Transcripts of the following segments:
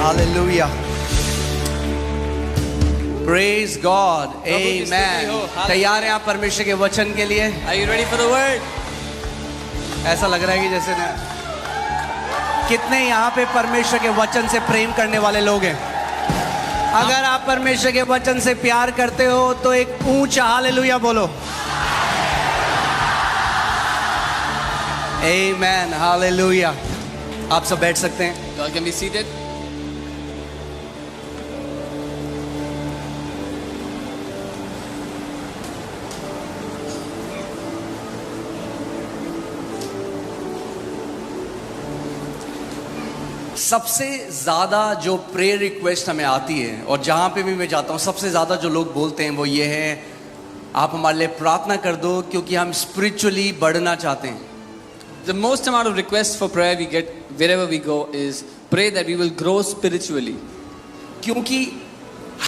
Hallelujah. Praise God. Amen. तैयार हैं आप परमेश्वर के वचन के लिए? Are you ready for the word? ऐसा लग रहा है कि जैसे ना कितने यहाँ पे परमेश्वर के वचन से प्रेम करने वाले लोग हैं? अगर आप परमेश्वर के वचन से प्यार करते हो तो एक ऊंचा हालेलुया बोलो। Amen. हालेलुया। आप सब बैठ सकते हैं। You all can be seated. सबसे ज़्यादा जो प्रेयर रिक्वेस्ट हमें आती है और जहाँ पे भी मैं जाता हूँ सबसे ज़्यादा जो लोग बोलते हैं वो ये है, आप हमारे लिए प्रार्थना कर दो क्योंकि हम स्पिरिचुअली बढ़ना चाहते हैं। The most amount of requests for prayer we get wherever we go is pray that we will grow spiritually. क्योंकि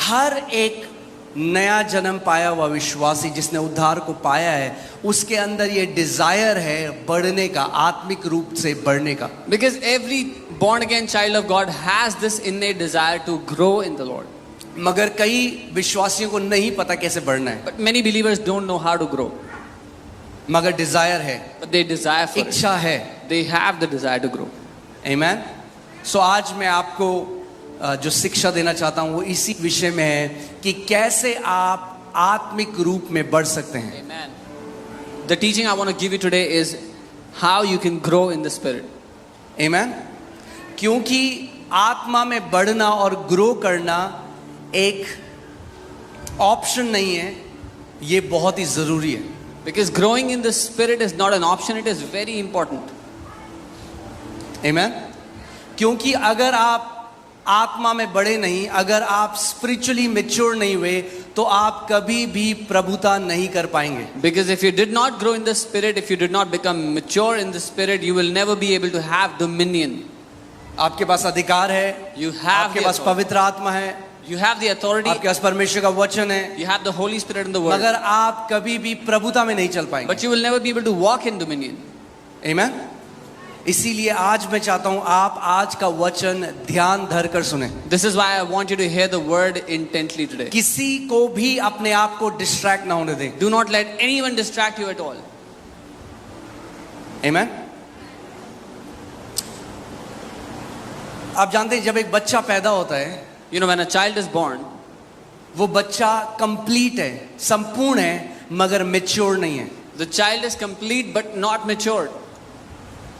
हर एक नया जन्म पाया हुआ विश्वासी जिसने उद्धार को पाया है उसके अंदर ये डिजायर है बढ़ने का, आत्मिक रूप से बढ़ने का। Because every born again child of God has this innate desire to grow in the Lord. मगर कई विश्वासियों को नहीं पता कैसे बढ़ना है। But many believers don't know how to grow. मगर डिजायर है, But they desire for it. इच्छा है। They have the desire to grow. Amen. So आज मैं आपको जो शिक्षा देना चाहता हूँ वो इसी विषय में है कि कैसे आप आत्मिक रूप में बढ़ सकते हैं। Amen. The teaching I want to give you today is how you can grow in the spirit. Amen. क्योंकि आत्मा में बढ़ना और ग्रो करना एक ऑप्शन नहीं है, ये बहुत ही जरूरी है। Because growing in the spirit is not an option, it is very important. Amen. क्योंकि अगर आप आत्मा में बढ़े नहीं, अगर आप स्पिरिचुअली मैच्योर नहीं हुए तो आप कभी भी प्रभुता नहीं कर पाएंगे। Because if you did not grow in the spirit, if you did not become mature in the spirit, you will never be able to have dominion. आपके पास अधिकार है, You have आपके the पास authority. पवित्र आत्मा है, You have the authority. आपके पास परमेश्वर का वचन है, You have the Holy Spirit in the Word. मगर आप कभी भी प्रभुता में नहीं चल पाएंगे। But you will never be able to walk in dominion. Amen. इसीलिए आज मैं चाहता हूं आप आज का वचन ध्यान धर कर सुने। This is why I want you to hear the word intently today. किसी को भी अपने आप को डिस्ट्रैक्ट ना होने दें। Do not let anyone distract you at all. Amen. आप जानते हैं जब एक बच्चा पैदा होता है, You know, when a child is born, वो बच्चा कंप्लीट है, संपूर्ण है, मगर मैच्योर नहीं है। the child is complete but not matured.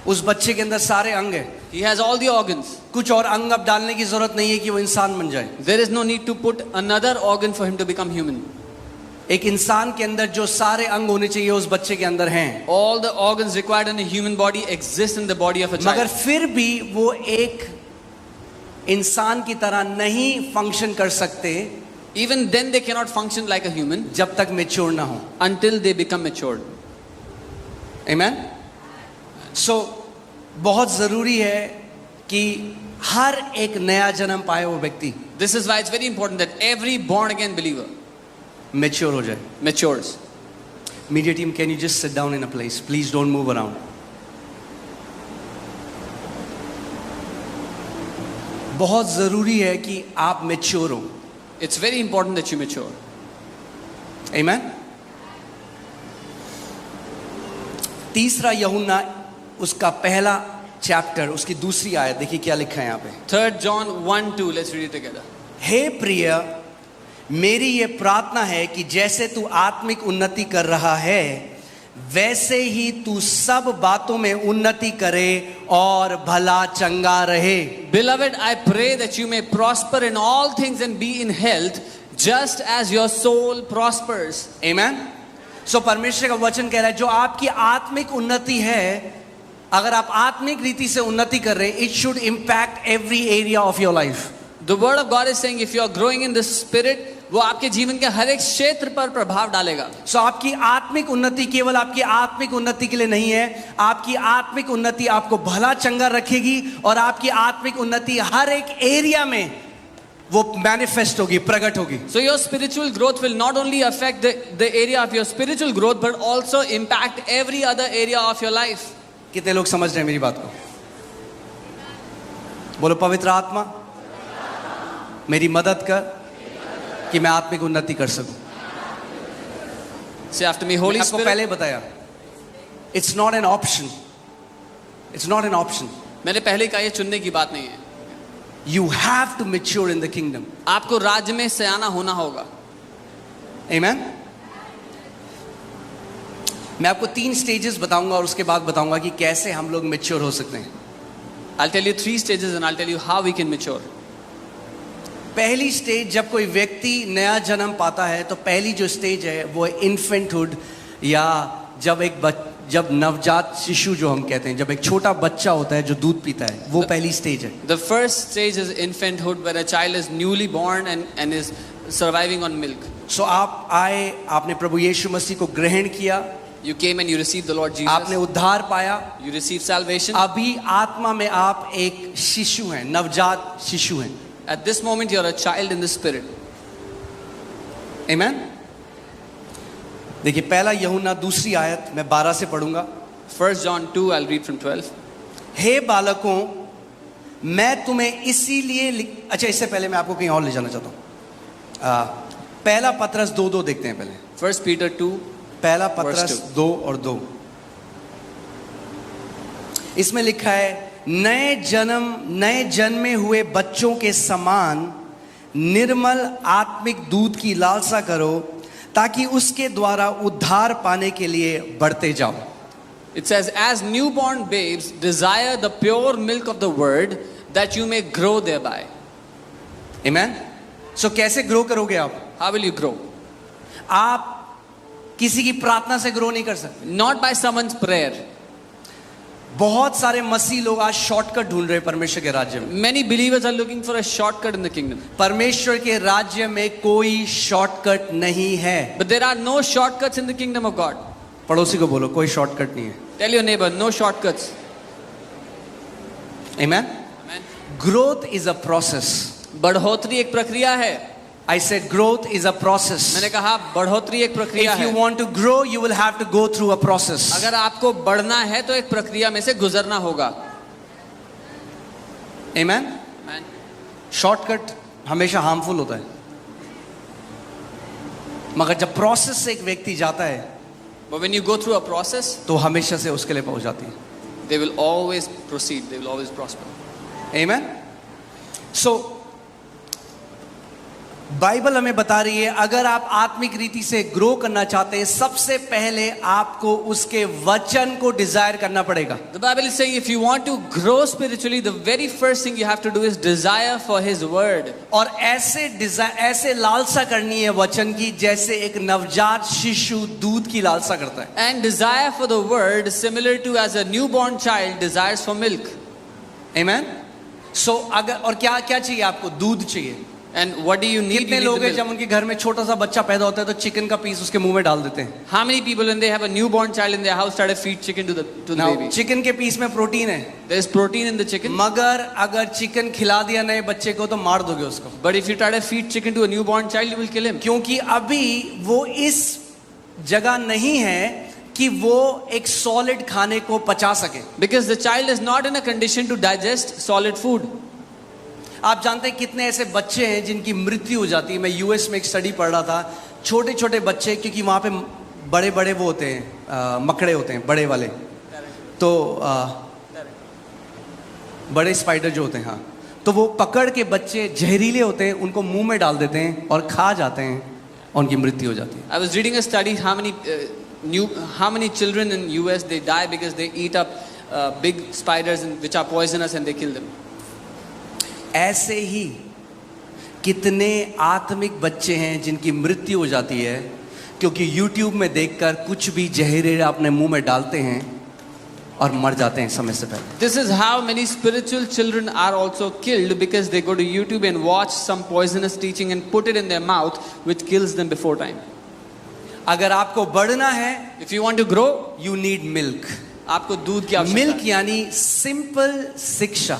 उस बच्चे के अंदर सारे अंग है। He has all the organs. कुछ और अंग अब डालने की जरूरत नहीं है कि वो इंसान बन जाए। There is no need to put another organ for him to become human. एक इंसान के अंदर जो सारे अंग होने चाहिए उस बच्चे के अंदर हैं। All the organs required in a human body exist in the body of a मगर child. फिर भी वो एक इंसान की तरह नहीं फंक्शन कर सकते Even then they cannot function like a human जब तक मैच्योर ना हो। until they become matured. Amen. So बहुत जरूरी है कि हर एक नया जन्म पाए वो व्यक्ति This is why it's very important that every born again believer mature हो जाए। matures. Media team, can you just sit down in a place? Please don't move around. बहुत जरूरी है कि आप मैच्योर हो। It's very important that you mature. Amen. तीसरा यूहन्ना उसका पहला चैप्टर उसकी दूसरी आयत देखिए क्या लिखा है यहाँ पे। 3 John 1:2. Let's read it together. हे प्रिय, मेरी ये प्रार्थना है कि जैसे तू आत्मिक उन्नति कर रहा है वैसे ही तू सब बातों में उन्नति करे और भला चंगा रहे। Beloved, I pray that you may prosper in all things and be in health, just as your soul prospers. Amen. So परमेश्वर का वचन कह रहा है जो आपकी आत्मिक उन्नति है, अगर आप आत्मिक रीति से उन्नति कर रहे हैं, it should impact every area of your life. The word of God is saying if you are growing in the spirit, वो आपके जीवन के हर एक क्षेत्र पर प्रभाव डालेगा। So आपकी आत्मिक उन्नति केवल आपकी आत्मिक उन्नति के लिए नहीं है, आपकी आत्मिक उन्नति आपको भला चंगा रखेगी और आपकी आत्मिक उन्नति हर एक एरिया में वो मैनिफेस्ट होगी, प्रकट होगी। So your spiritual growth will not only affect the area of your spiritual growth but also impact every other area of your life. कितने लोग समझ रहे हैं मेरी बात को? बोलो पवित्र आत्मा मेरी मदद कर कि मैं आत्मिक उन्नति कर सकूं। Say after me, Holy आपको Spirit. पहले बताया, it's not an option, it's not an option. मैंने पहले कहा, ये चुनने की बात नहीं है। You have to mature in the kingdom. आपको राज्य में सयाना होना होगा। आमेन। मैं आपको 3 स्टेजेस बताऊंगा और उसके बाद बताऊंगा कि कैसे हम लोग मैच्योर हो सकते हैं। I'll tell you 3 stages and I'll tell you how we can mature. पहली स्टेज, जब कोई व्यक्ति नया जन्म पाता है तो पहली जो स्टेज है वो इन्फेंटहुड, या जब नवजात शिशु जो हम कहते हैं, जब एक छोटा बच्चा होता है जो दूध पीता है, वो पहली स्टेज है। The first stage is infanthood, where a child is newly born and is surviving on milk. सो आप आए, आपने प्रभु यीशु मसीह को ग्रहण किया, You came and you received the Lord Jesus. आपने उद्धार पाया, You received salvation. अभी आत्मा में आप एक शिशु हैं, नवजात शिशु हैं। At this moment you are a child in the spirit. आमेन। देखिए पहला यूहन्ना 2 आयत मैं 12 से पढ़ूंगा। 1 John 2, I'll read from 12. हे बालकों, मैं तुम्हें इसीलिए अच्छा, इससे पहले मैं आपको कहीं और ले जाना चाहता हूँ। पहला पत्रस 2:2 देखते हैं पहले। 1 Peter 2. पहला पत्रस Verse 2 और 2, इसमें लिखा है, नए जन्मे हुए बच्चों के समान निर्मल आत्मिक दूध की लालसा करो, ताकि उसके द्वारा उद्धार पाने के लिए बढ़ते जाओ। It says, as newborn babes desire the pure milk of the word, that you may grow thereby. आमेन। सो कैसे ग्रो करोगे आप? How will you grow? आप किसी की प्रार्थना से ग्रो नहीं कर सकते। Not by someone's prayer. बहुत सारे मसीह लोग आज शॉर्टकट ढूंढ रहे हैं परमेश्वर के राज्य में। Many believers are looking for a shortcut in the kingdom. परमेश्वर के राज्य में कोई शॉर्टकट नहीं है। But there are no shortcuts in the kingdom of God. पड़ोसी को बोलो, कोई शॉर्टकट नहीं है। Tell your neighbor, no shortcuts. Amen. Amen. Growth is a process. बढ़ोतरी एक प्रक्रिया है। I said growth is a process. मैंने कहा बढ़ोतरी एक प्रक्रिया If है। you want to grow, you will have to go through a process. अगर आपको बढ़ना है तो एक प्रक्रिया में से गुजरना होगा। Amen. Amen. शॉर्टकट हमेशा हार्मफुल होता है, मगर जब प्रोसेस से एक व्यक्ति जाता है But when you go through a process, तो हमेशा से उसके लिए पहुंच जाती है। they will always proceed. They will always prosper. Amen. So Bible हमें बता रही है, अगर आप आत्मिक रीति से ग्रो करना चाहते हैं, सबसे पहले आपको उसके वचन को डिजायर करना पड़ेगा। The Bible is saying if you want to grow spiritually, the very first thing you have to do is desire for His word. और ऐसे लालसा करनी है वचन की, जैसे एक नवजात शिशु दूध की लालसा करता है। And desire for the word similar to as a newborn child desires for milk. Amen. So अगर और क्या क्या चाहिए आपको? दूध चाहिए। And what do you need? कितने You need लोग the हैं जब milk. उनके घर में छोटा सा बच्चा पैदा होता है तो चिकन का पीस उसके मुंह में डाल देते हैं। How many people when they have a newborn child in their house try to feed chicken to the baby? Chicken के पीस में प्रोटीन है, There is protein in the chicken. मगर अगर चिकन खिला दिया नए बच्चे को तो मार दोगे उसको, But if you try to feed chicken to a newborn child, you will kill him. क्योंकि अभी वो इस जगह नहीं है कि वो एक सॉलिड खाने को पचा सके। Because the child is not in a condition to digest solid food. आप जानते हैं कितने ऐसे बच्चे हैं जिनकी मृत्यु हो जाती है। मैं यूएस में एक स्टडी पढ़ रहा था, छोटे छोटे बच्चे, क्योंकि वहाँ पे बड़े बड़े वो होते हैं, मकड़े होते हैं बड़े वाले, तो बड़े स्पाइडर जो होते हैं, हाँ, तो वो पकड़ के बच्चे जहरीले होते हैं, उनको मुंह में डाल देते हैं और खा जाते हैं और उनकी मृत्यु हो जाती है। I was reading a study how many children in US they die because they eat up big spiders which are poisonous and they kill them. ऐसे ही कितने आत्मिक बच्चे हैं जिनकी मृत्यु हो जाती है क्योंकि YouTube में देखकर कुछ भी जहरीला अपने मुंह में डालते हैं और मर जाते हैं समय से पहले। This is how many spiritual children are also killed because they go to YouTube and watch some poisonous teaching and put it in their mouth which kills them before time. अगर आपको बढ़ना है, If you want to grow, you need milk. आपको दूध की आवश्यकता milk है। यानी सिंपल शिक्षा।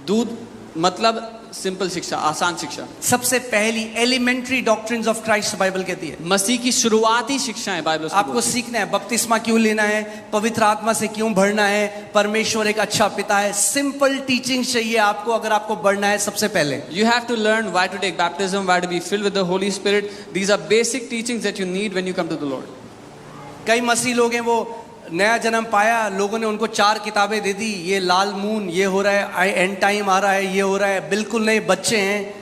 दूध मतलब सिंपल शिक्षा, आसान शिक्षा। सबसे पहली elementary doctrines of Christ Bible कहती है। मसीह की शुरुआती शिक्षाएं बाइबल उसको आपको बोलती है। सीखना है बपतिस्मा क्यों लेना है, पवित्र आत्मा से क्यों भरना है, परमेश्वर एक अच्छा पिता है। सिंपल टीचिंग चाहिए आपको अगर आपको बढ़ना है। सबसे पहले You have to learn why to take baptism, why to be filled with the Holy Spirit. These are basic teachings that you need when you come to the Lord. कई मसीह लोग हैं, वो नया जन्म पाया, लोगों ने उनको 4 किताबें दे दी, ये लाल मून, ये हो रहा है, एंड टाइम आ रहा है, ये हो रहा है। बिल्कुल नहीं, बच्चे हैं,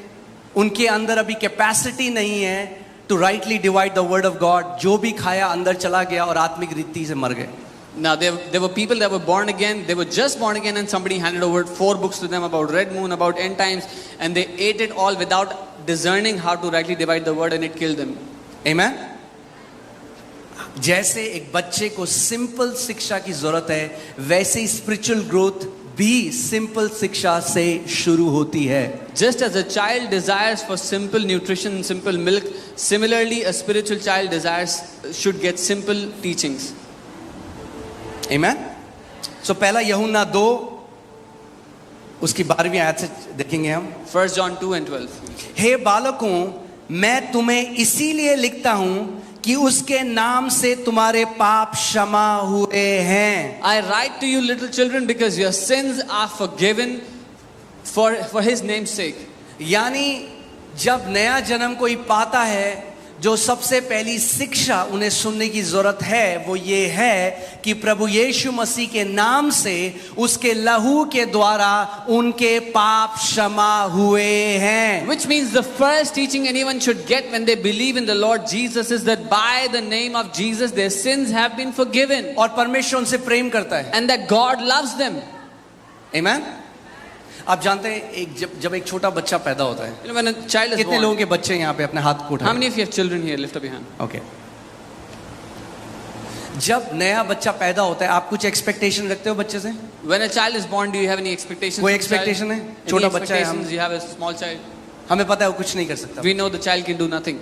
उनके अंदर अभी कैपेसिटी नहीं है to rightly divide the word of God. जो भी खाया अंदर चला गया और आत्मिक रीति से मर गए। Now there were people that were born again. They were just born again, and somebody handed over 4 books to them about red moon, about end times, and they ate it all without discerning how to rightly divide the word, and it killed them. Amen? जैसे एक बच्चे को simple शिक्षा की जरूरत है, वैसे ही spiritual growth भी सिंपल शिक्षा से शुरू होती है। Just as a child desires for simple nutrition, simple milk, similarly a spiritual child desires should get simple teachings. Amen? So पहला यूहन्ना 2 उसकी 12वीं आयत से देखेंगे हम। 1 John 2 and 12. हे बालकों, मैं तुम्हें इसीलिए लिखता हूं कि उसके नाम से तुम्हारे पाप क्षमा हुए हैं। I write to you little children because your sins are forgiven for his name's sake. यानी जब नया जन्म कोई पाता है, जो सबसे पहली शिक्षा उन्हें सुनने की जरूरत है वो ये है कि प्रभु यीशु मसीह के नाम से, उसके लहू के द्वारा उनके पाप क्षमा हुए हैं। Which means the first teaching anyone should get when they believe in the Lord Jesus is that by the name of Jesus their sins have been forgiven. और परमेश्वर उनसे प्रेम करता है। And that God loves them. Amen? आप जानते हैं जब एक छोटा बच्चा पैदा होता है, You know, when a child is कितने born, लोगों के बच्चे यहाँ पे अपने हाथ को how उठाएं? many of you have children here? Lift up your hand. Okay. जब नया बच्चा पैदा होता है, आप कुछ एक्सपेक्टेशन रखते हो बच्चे से? When a child is born, do you have any expectations? कोई for the child? expectation है? Any छोटा बच्चा है हम। expectations? You have a small child. हमें पता है वो कुछ नहीं कर सकता। We know the child can do nothing.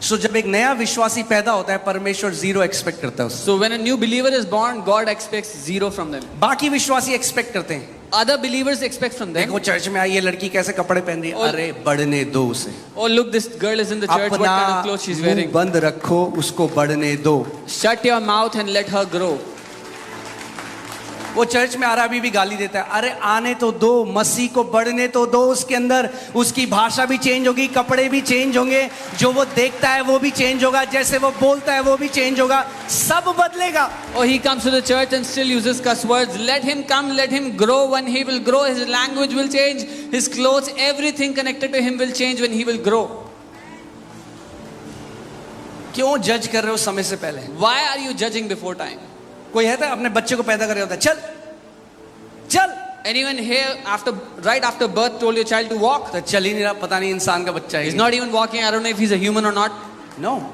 सो जब एक नया विश्वासी पैदा होता है, परमेश्वर 0 एक्सपेक्ट करता है उससे। So when a new believer is born, God expects 0 from them. बाकी विश्वासी एक्सपेक्ट करते हैं, Other believers expect from them. देखो चर्च में आई ये लड़की कैसे कपड़े पहन रही है, और- अरे बढ़ने दो उसे। Oh, look, this girl is in the church. What अपना kind of clothes she's मुंह wearing? बंद रखो, उसको बढ़ने दो। Shut your mouth and let her grow. वो चर्च में आ रहा अभी भी गाली देता है, अरे आने तो दो, मसीह को बढ़ने तो दो। उसके अंदर उसकी भाषा भी चेंज होगी, कपड़े भी चेंज होंगे, जो वो देखता है वो भी चेंज होगा, जैसे वो बोलता है वो भी चेंज होगा, सब बदलेगा। Oh, he comes to the church and still uses cuss words. Let him come, let him grow. When he will grow, his language will change, his clothes, everything connected to him will change when he will grow. क्यों जज कर रहे हो समय से पहले? Why are you judging before time? कोई है तो अपने बच्चे को पैदा कर रहा होता है, चल चल, Anyone here right after birth told your child to walk? तो चल ही नहीं रहा, पता नहीं इंसान का बच्चा He's है। not even walking. I don't know if he's a human or not. No,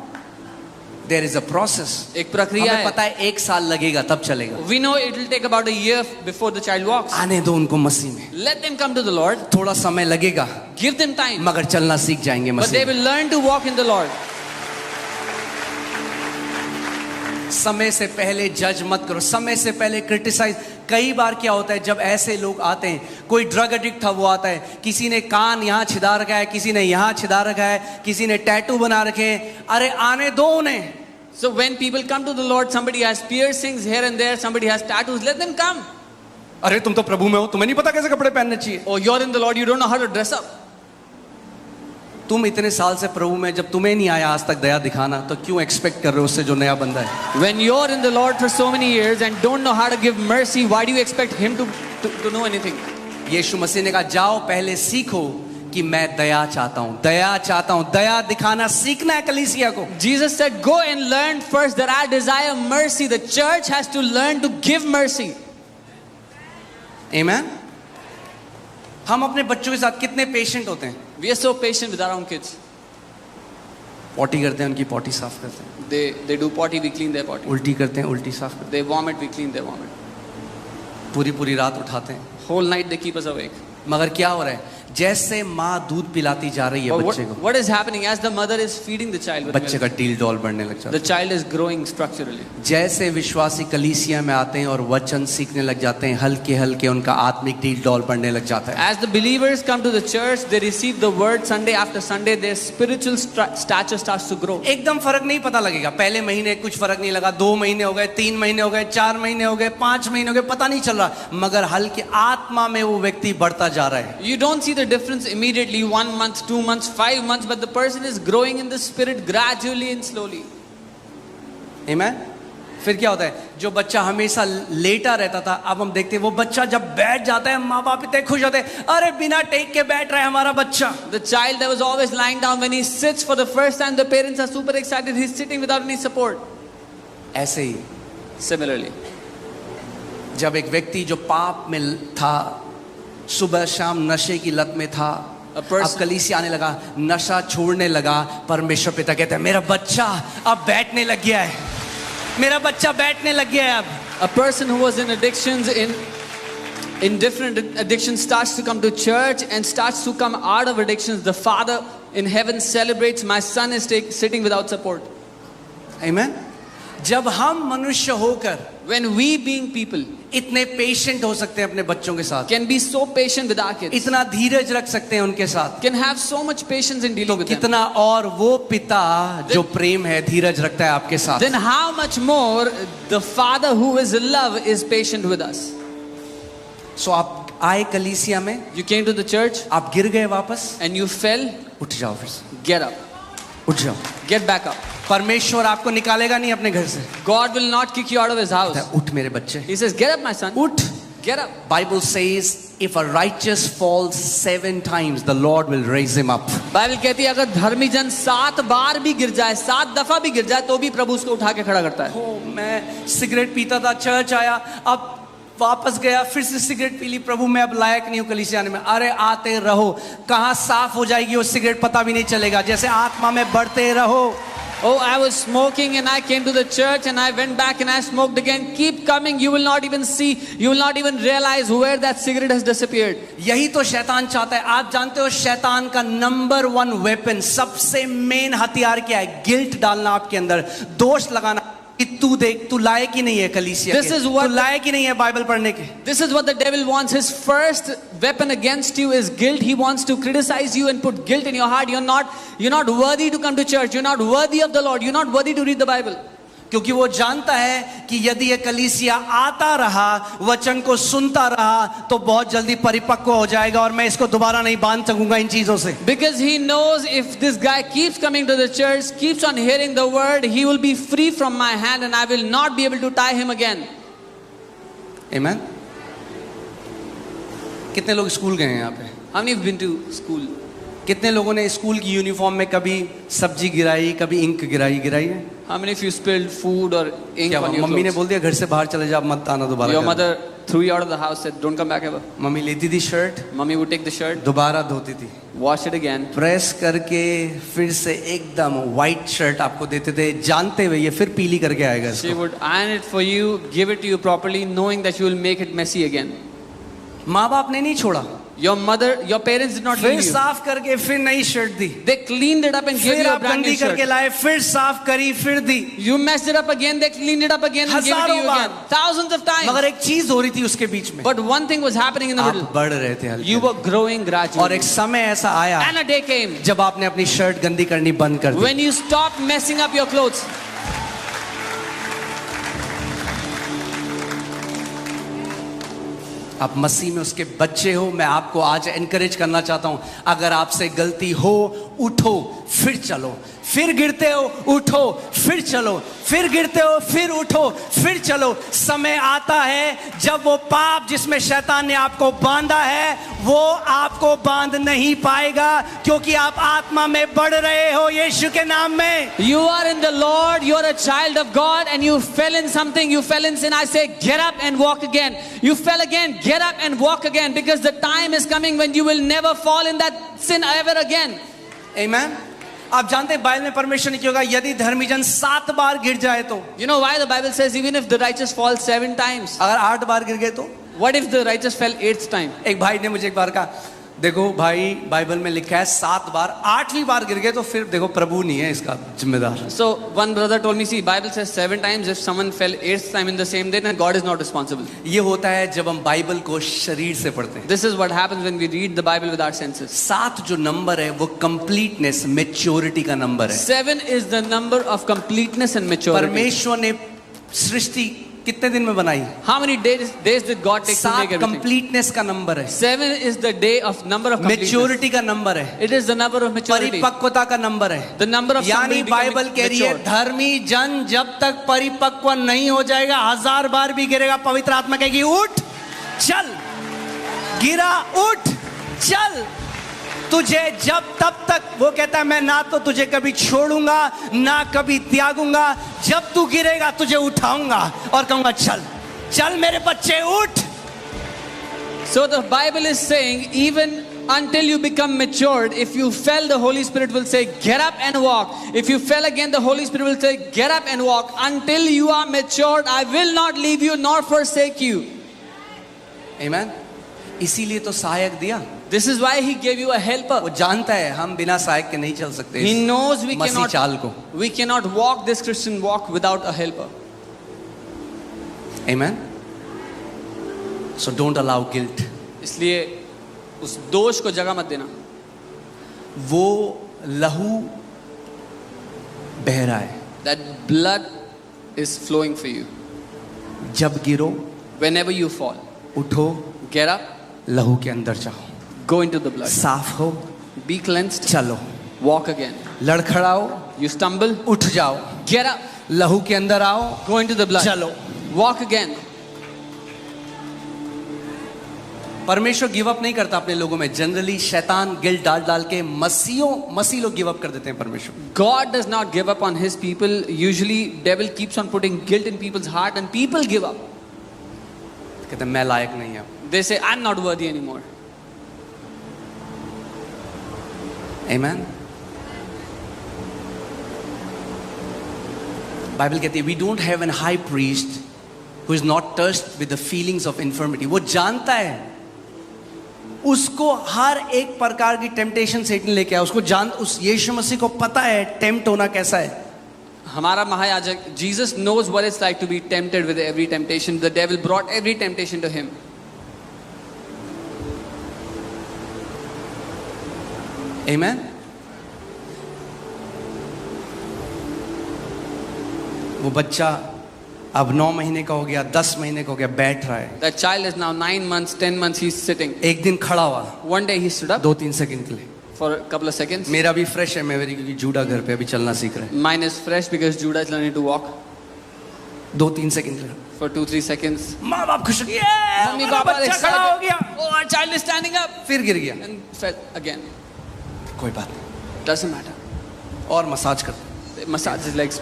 there is a process. एक प्रक्रिया हमें है. पता है 1 साल लगेगा तब चलेगा। We know it will take about a year before the child walks. आने दो उनको मसीह में, Let them come to the Lord. थोड़ा समय लगेगा Give them time. मगर चलना सीख जाएंगे But they मसीह में। will learn to walk in the Lord. समय से पहले जज मत करो, समय से पहले क्रिटिसाइज। कई बार क्या होता है जब ऐसे लोग आते हैं, कोई ड्रग एडिक्ट था वो आता है, किसी ने कान यहाँ छिदा रखा है, किसी ने यहाँ छिदा रखा है, किसी ने टैटू बना रखे हैं, अरे आने दो उन्हें। So when people come to the Lord, somebody has piercings here and there, somebody has tattoos, let them come. अरे तुम तो प्रभु में हो, तुम्हें नहीं पता कैसे कपड़े पहनने चाहिए। Oh, you're in the Lord, you don't know how to dress up. तुम इतने साल से प्रभु में, जब तुम्हें नहीं आया आज तक दया दिखाना, तो क्यों एक्सपेक्ट कर रहे हो उससे जो नया बंदा है। When you're in the Lord for so many years and don't know how to give mercy, why do you expect Him to know anything? यीशु मसीह ने कहा जाओ पहले सीखो कि मैं दया चाहता हूं, दया चाहता हूं, दया दिखाना सीखना है कलीसिया को। Jesus said, go and learn first that I desire mercy. The church has to learn to give mercy. आमीन। हम अपने बच्चों के साथ कितने पेशेंट होते हैं। We are so patient with our own kids. Potty करते हैं, उनकी पॉटी साफ करते हैं, They do potty, we clean their potty. उल्टी करते हैं, उल्टी साफ करते They vomit, we clean their vomit. हैं, पूरी पूरी रात उठाते हैं। Whole night they keep us awake. मगर क्या हो रहा है, जैसे माँ दूध पिलाती जा रही है But बच्चे को, what is happening as the mother is feeding the child with बच्चे milk, का डील डॉल बढ़ने लग जाता the child is growing structurally. है। जैसे विश्वासी कलीसिया में आते हैं और वचन सीखने लग जाते हैं, हल्के हल्के उनका आत्मिक डील डॉल बढ़ने लग जाता है। As the believers come to the church, they receive the word Sunday after Sunday, their spiritual stature starts to grow. एकदम फर्क नहीं पता लगेगा, पहले महीने कुछ फर्क नहीं लगा, 2 महीने हो गए, 3 महीने हो गए, 4 महीने हो गए, 5 महीने हो गए, पता नहीं चल रहा, मगर हल्के आत्मा में वो व्यक्ति बढ़ता जा रहा है। You don't see the difference immediately, 1 month, 2 months, 5 months, but the person is growing in the spirit gradually and slowly. आमेन। फिर क्या होता है, जो बच्चा हमेशा लेटा रहता था, अब हम देखते हैं वो बच्चा जब बैठ जाता है, माँ बाप इतने खुश होते हैं, अरे बिना टेक के बैठ रहा है हमारा बच्चा। The child that was always lying down, when he sits for the first time, the parents are super excited, he's sitting without any support. ऐसे ही Similarly, जब एक व्यक्ति जो पाप में था, सुबह शाम नशे की लत में था, अब कलीसिया आने लगा, नशा छोड़ने लगा, परमेश्वर पिता कहते हैं मेरा बच्चा अब बैठने लग गया है, मेरा बच्चा बैठने लग गया है अब। a person who was in addictions, in different addictions, starts to come to church and starts to come out of addictions. The Father in heaven celebrates, my son is sitting without support. आमेन। जब हम मनुष्य होकर When we being people इतने patient हो सकते हैं अपने बच्चों के साथ, can be so patient with our kids, इतना धीरज रख सकते हैं उनके साथ, can have so much patience in तो dealing with them, कितना और वो पिता जो प्रेम है धीरज रखता है आपके साथ। then how much more the Father who is love is patient with us. सो आप आए कलीसिया में, You came to the church आप गिर गए वापस, and you fell, उठ जाओ, फिर से get up, उठ जाओ। get back up. परमेश्वर आपको निकालेगा नहीं अपने घर से, God will not kick you out of his house. उठ मेरे बच्चे, He says, get up my son, उठ। get up. Bible says if a righteous falls 7 times the Lord will raise him up. Bible कहती है अगर धर्मी जन 7 बार भी गिर जाए, 7 दफा भी गिर जाए, तो भी प्रभु उसको उठा के खड़ा करता है। ओ, मैं सिगरेट पीता था, चर्च आया, अब वापस गया, फिर से सिगरेट पी ली, प्रभु मैं अब लायक नहीं हूं कलीसिया आने में। अरे आते रहो, कहां साफ हो जाएगी वो सिगरेट पता भी नहीं चलेगा, जैसे आत्मा में बढ़ते रहो। Oh, I was smoking and I came to the church and I went back and I smoked again. Keep coming, you will not even see, you will not even realize where that cigarette has disappeared. यही तो शैतान चाहता है। आप जानते हो शैतान का नंबर 1 वेपन, सबसे मेन हथियार क्या है? गिल्ट डालना आपके अंदर, दोष लगाना कि तू देख, तू लायक ही नहीं है कलीसिया के, तू लायक ही नहीं है बाइबल पढ़ने के। This is what the devil wants. His first weapon against you is guilt. He wants to criticize you and put guilt in your heart. You're not worthy to come to church. You're not worthy of the Lord. You're not worthy to read the Bible. क्योंकि वो जानता है कि यदि ये कलीसिया आता रहा, वचन को सुनता रहा, तो बहुत जल्दी परिपक्व हो जाएगा और मैं इसको दोबारा नहीं बांध सकूंगा इन चीजों से। Because he knows if this guy keeps coming to the church, keeps on hearing the word, he will be free from my hand and I will not be able to tie him again. Amen? कितने लोग school गए हैं यहाँ पे? How many have been to school? कितने लोगों ने school की यूनिफॉर्म में कभी सब्जी गिराई, कभी इंक गिराई है? How many of you spilled food or ink on your mummy ने clothes? बोल दिया घर से बाहर चले जा, मत आना दोबारा। Your mother threw you out of the house, said don't come back ever. Mummy लेती थी shirt, Mommy would take the shirt, दोबारा धोती थी, wash it again, प्रेस करके फिर से एकदम व्हाइट शर्ट आपको देते थे, जानते हुए ये फिर पीली करके आएगा she इसको। would iron it for you, give it to you properly, knowing that you will make it messy again. माँ बाप ने नहीं छोड़ा, Your parents did not फिर leave you. साफ करके फिर नई shirt the, They cleaned it up and gave फिर you a आप brand new गंदी करके shirt. लाए, फिर साफ करी, फिर दी। You messed it up again, they cleaned it up again and gave it to हजारों you bar. again. Thousands of times. मगर एक चीज हो रही थी उसके बीच में, But one thing was happening in the आप middle. बढ़ रहे थे हल्के You were growing और gradually. एक समय ऐसा आया And a day came जब आपने अपनी शर्ट गंदी करनी बंद कर दी। when you stopped messing up your clothes. आप मसीह में उसके बच्चे हो, मैं आपको आज एनकरेज करना चाहता हूं, अगर आपसे गलती हो, उठो, फिर चलो, फिर गिरते हो, उठो, फिर चलो, फिर गिरते हो, फिर उठो, फिर चलो। समय आता है जब वो पाप जिसमें शैतान ने आपको बांधा है, वो आपको बांध नहीं पाएगा, क्योंकि आप आत्मा में बढ़ रहे हो यीशु के नाम में। You are in the Lord, you are a child of God and you fell in something, you fell in sin. I say get up and walk again. You fell again, get up and walk again, because the time is coming when you will never fall in that sin ever again. Amen? आप जानते हैं Bible में परमेश्वर ने क्या होगा यदि धर्मी जन 7 बार गिर जाए तो? You know why the Bible says even if the righteous fall 7 times? अगर 8 बार गिर गए तो? What if the righteous fell 8th time? एक भाई ने मुझे एक बार कहा, देखो भाई, बाइबल में लिखा है 7 बार, 8वीं बार गिर गए तो फिर देखो प्रभु नहीं है इसका जिम्मेदार। So one brother told me, see, Bible says 7 times. If someone fell 8th time in the same day, then God is not responsible. ये होता है जब हम बाइबल को शरीर से पढ़ते हैं। This is what happens when we read the Bible with our senses. 7 जो नंबर है वो कंप्लीटनेस, मैच्योरिटी का नंबर है। 7 is the number of completeness and maturity. परमेश्वर ने सृष्टि कितने दिन में बनाई? How many days did God take to make 7 everything? Completeness का नंबर है, 7 is the day of number of completeness. Maturity का नंबर है, It is the number of maturity. परिपक्वता का नंबर है। The number of somebody यानी becoming Bible कह रही है mature. धर्मी जन जब तक परिपक्व नहीं हो जाएगा 1000 बार भी गिरेगा, पवित्र आत्मा कहेगी उठ चल, गिरा उठ चल। तुझे जब तब तक वो कहता है मैं ना तो तुझे कभी छोड़ूंगा ना कभी त्यागूंगा, जब तू गिरेगा तुझे उठाऊंगा और कहूंगा चल चल मेरे बच्चे उठ। So the Bible is saying, even until you become matured, if you fell, the Holy Spirit will say, get up and walk. If you fell again, the Holy Spirit will say, get up and walk. Until you are matured, I will not leave you nor forsake you. Amen. इसीलिए तो सहायक दिया। This is why He gave you a helper. वो जानता है हम बिना सहायक के नहीं चल सकते। He knows we मसीह चाल को। cannot walk this Christian walk without a helper. Amen. So don't allow guilt. इसलिए उस दोष को जगह मत देना। वो लहू बह रहा है, That blood is flowing for you. जब गिरो Whenever you fall, उठो, get up, लहू के अंदर जाओ, go into the blood, साफ हो, be cleansed, चलो, walk again. लड़खड़ाओ, You stumble, उठ जाओ, get up, लहू के अंदर आओ, go into the blood, चलो। walk again. परमेश्वर गिव अप नहीं करता अपने लोगों में। जनरली शैतान गिल्ट डाल डाल के मसीह लोग गिव अप कर देते हैं परमेश्वर। God does not give up on His people. Usually devil keeps on putting guilt in people's heart and people give up. कहते हैं मैं लायक नहीं हूं। They say, I'm not worthy anymore. Amen. Bible कहती है we don't have an high priest who is not touched with the feelings of infirmity. वो जानता है, उसको हर एक प्रकार की टेम्पटेशन सेटन लेके आया, उसको उस यीशु मसीह को पता है टेम्प्ट होना कैसा है। हमारा महायाजक Jesus knows what it's like to be tempted with every temptation. The devil brought every temptation to Him. Amen. वो बच्चा अब 9 महीने का हो गया, 10 महीने का हो गया, बैठ रहा है। That child is now 9 months, 10 months, he's sitting. एक दिन खड़ा हुआ, One day he stood up 2-3 second के लिए। for a couple of seconds. मेरा भी फ्रेश है, मेरी क्योंकि जूडा घर पे अभी चलना सीख रहा है। Mine is fresh because Judah is learning to walk 2-3 second के लिए for 2-3 seconds. माँ बाप खुश हो गए, Mummy, हमारा Papa are बच्चा खड़ा हो excited. गया, Oh, our child is standing up. फिर गिर गया, And fell again. कोई बात नहीं, Doesn't matter. और मसाज कर। They massage his legs.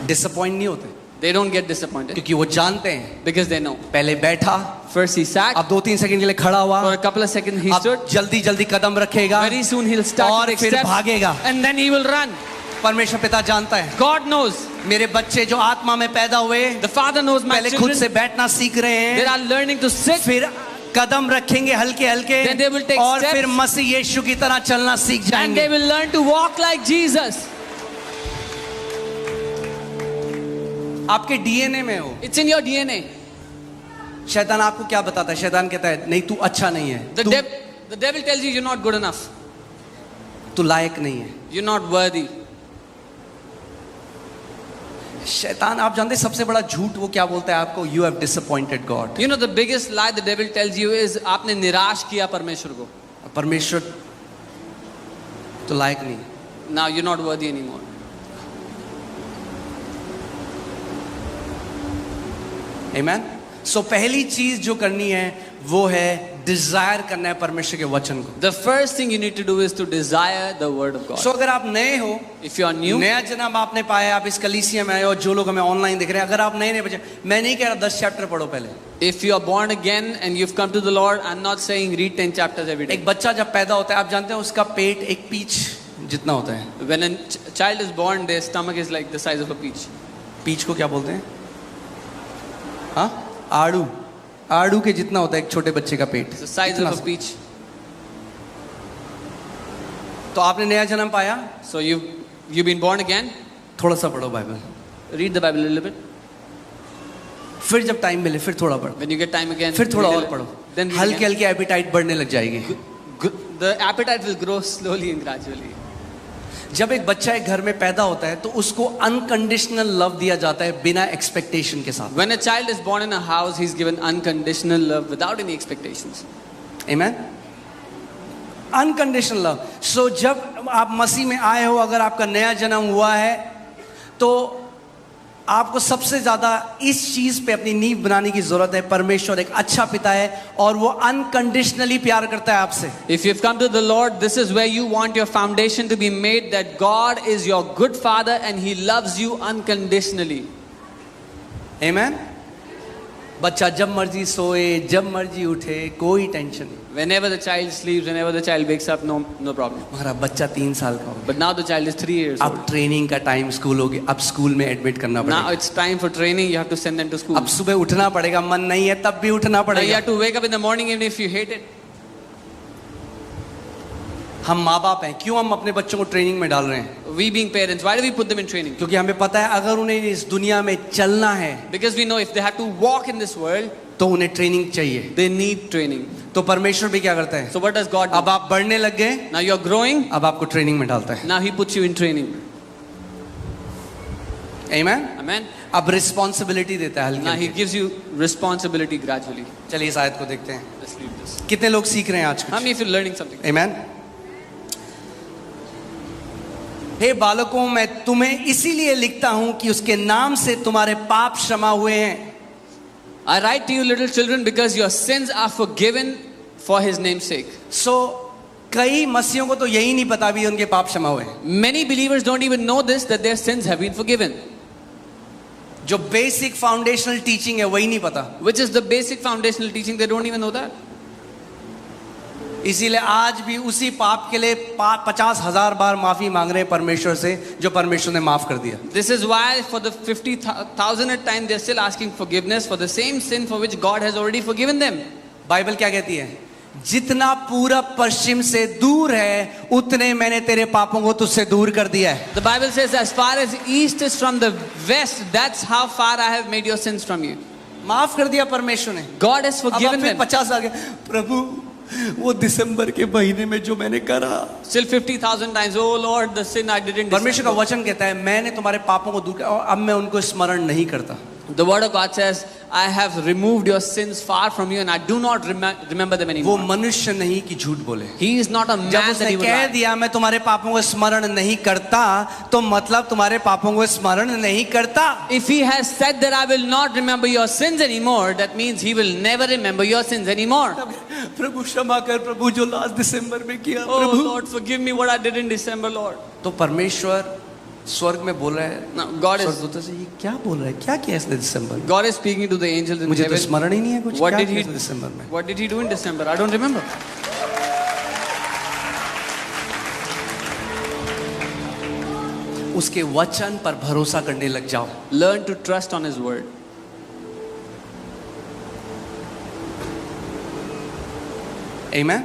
Disappoint नहीं होते They don't get disappointed क्योंकि वो जानते हैं because they know. पहले बैठा, First he sat. अब 2-3 सेकंड के लिए खड़ा हुआ, For a couple of seconds he अब stood. जल्दी जल्दी कदम रखेगा, Very soon he'll start to और take फिर steps. भागेगा। And then he will run. परमेश्वर पिता जानता है God knows. मेरे बच्चे जो आत्मा में पैदा हुए The Father knows my पहले खुद से children. बैठना सीख रहे They हैं, are learning to sit. फिर कदम रखेंगे हल्के हल्के, Then they will take और steps. फिर मसीह यीशु की तरह चलना सीख And जाएंगे। they will learn to walk like Jesus. आपके डीएनए में हो। It's in your DNA. शैतान आपको क्या बताता है? शैतान कहता है नहीं तू अच्छा नहीं है, The devil tells you you're not good enough. तू लायक नहीं है। You're not worthy. शैतान आप जानते हैं सबसे बड़ा झूठ वो क्या बोलता है आपको? You have disappointed God. You know the biggest lie the devil tells you is आपने निराश किया परमेश्वर को. परमेश्वर तो लायक नहीं। Now you're not worthy anymore. Amen. So पहली चीज जो करनी है वो है डिजायर करना है परमेश्वर के वचन को। The first thing you need to do is to desire the word of God. So अगर आप नए हो, If you are new, नया जन्म आपने पाया, आप इस कलीसिया में आए हो, जो लोग हमें ऑनलाइन देख रहे हैं, अगर आप नए बच्चे, मैं नहीं कह रहा 10 चैप्टर पढ़ो पहले। if you are born again and you've come to the Lord, I'm not saying read 10 chapters every day. एक बच्चा जब पैदा होता है आप जानते हैं उसका पेट एक पीच जितना होता है। When a child is born, their stomach is like the size of a peach. Peach को क्या बोलते हैं? हाँ, आड़ू। आड़ू के जितना होता है एक छोटे बच्चे का पेट, It's the size इतना of a सा। peach. तो आपने नया जन्म पाया, So you've been born again. थोड़ा सा पढ़ो Bible, Read the Bible a little bit. फिर जब टाइम मिले फिर थोड़ा पढ़ो, When you get time again, फिर थोड़ा read a और little. पढ़ो, Then read हल्के again. हल्के एपिटाइट बढ़ने लग जाएगी। The appetite will grow slowly and gradually. जब एक बच्चा एक घर में पैदा होता है तो उसको अनकंडीशनल लव दिया जाता है बिना एक्सपेक्टेशन के साथ। When a child is born in a house, he's given unconditional love without any expectations. Amen? Unconditional love. So जब आप मसीह में आए हो, अगर आपका नया जन्म हुआ है तो आपको सबसे ज्यादा इस चीज पे अपनी नींव बनाने की जरूरत है। परमेश्वर एक अच्छा पिता है और वो अनकंडीशनली प्यार करता है आपसे। If you've come to the Lord, this is where you want your foundation to be made, that God is your good father and he loves you unconditionally. Amen? बच्चा जब मर्जी सोए, जब मर्जी उठे, कोई टेंशन नहीं। Whenever the child sleeps, whenever the child wakes up, no problem. हमारा बच्चा 3 साल का हो गया, But now the child is 3 years अब old. ट्रेनिंग का टाइम स्कूल हो गया, अब स्कूल में एडमिट करना Now पड़ेगा, it's time for training, you have to send them to school. अब सुबह उठना पड़ेगा, मन नहीं है तब भी उठना Now you पड़ेगा। have to wake up in the morning even if you hate it. हम माँ बाप हैं, क्यों हम अपने बच्चों को ट्रेनिंग में डाल रहे हैं? We being parents, why do we put them in training? क्योंकि हमें पता है अगर उन्हें इस दुनिया में चलना है Because we know if they have to walk in this world, तो उन्हें ट्रेनिंग चाहिए। they need training. तो परमेश्वर भी क्या करता है? So what does God do? अब आप बढ़ने लग गए, Now you're growing, अब आपको ट्रेनिंग में डालता है। now he puts you in training. Amen? Amen? अब रिस्पॉन्सिबिलिटी देता है Now he हल्की। gives you responsibility gradually. चलिए इस आयत को देखते हैं, Let's read this. कितने लोग सीख रहे हैं आज How कुछ? many of you are learning something? Amen? हे बालकों, मैं तुम्हें इसीलिए लिखता हूं कि उसके नाम से तुम्हारे पाप क्षमा हुए हैं। I write to you little children because your sins are forgiven for his name's sake. सो कई मसीहों को तो यही नहीं पता भी उनके पाप क्षमा हुए हैं। Many believers don't even know this, that their sins have been forgiven. जो बेसिक फाउंडेशनल टीचिंग है वही नहीं पता। Which is the basic foundational teaching, they don't even know that. इसीलिए आज भी उसी पाप के लिए 50,000 बार माफी मांग रहे हैं परमेश्वर से, जो परमेश्वर ने माफ कर दिया। This is why for the 50,000th time they're still asking forgiveness for the same sin for which God has already forgiven them. Bible क्या कहती है? जितना पूरब पश्चिम से दूर है उतने मैंने तेरे पापों को तुझसे दूर कर दिया है। The Bible says as far as east is from the west, that's how far I have made your sins from you. माफ कर दिया परमेश्वर ने। God has अब forgiven फिर them. 50 आ गए, प्रभु वो दिसंबर के महीने में जो मैंने करा। Still 50,000 times, oh Lord, the sin I did in परमेश्वर का December. वचन कहता है मैंने तुम्हारे पापों को दूर किया और अब मैं उनको स्मरण नहीं करता। The word of God says, I have removed your sins far from you and I do not remember them वो anymore. मनुष्य नहीं कि झूठ बोले। He is not a जब man that उसने he would कह lie. दिया मैं तुम्हारे पापों को स्मरण नहीं करता, तो मतलब तुम्हारे पापों को स्मरण नहीं करता। If he has said that I will not remember your sins anymore, that means he will never remember your sins anymore. प्रभु क्षमा कर, प्रभु जो लास्ट दिसंबर में किया, Oh Prabhu. Lord, forgive me what I did in December, Lord. तो परमेश्वर स्वर्ग में बोल रहा है, Now, God is स्वर्गदूतों से, ये क्या बोल रहा है, क्या किया इसने दिसंबर में? God is speaking to the angels in मुझे तो heaven. स्मरण ही नहीं है कुछ। What क्या did किया he इसने दिसंबर में? What did he do in December? I don't remember. उसके वचन पर भरोसा करने लग जाओ। Learn to trust on his word. Amen?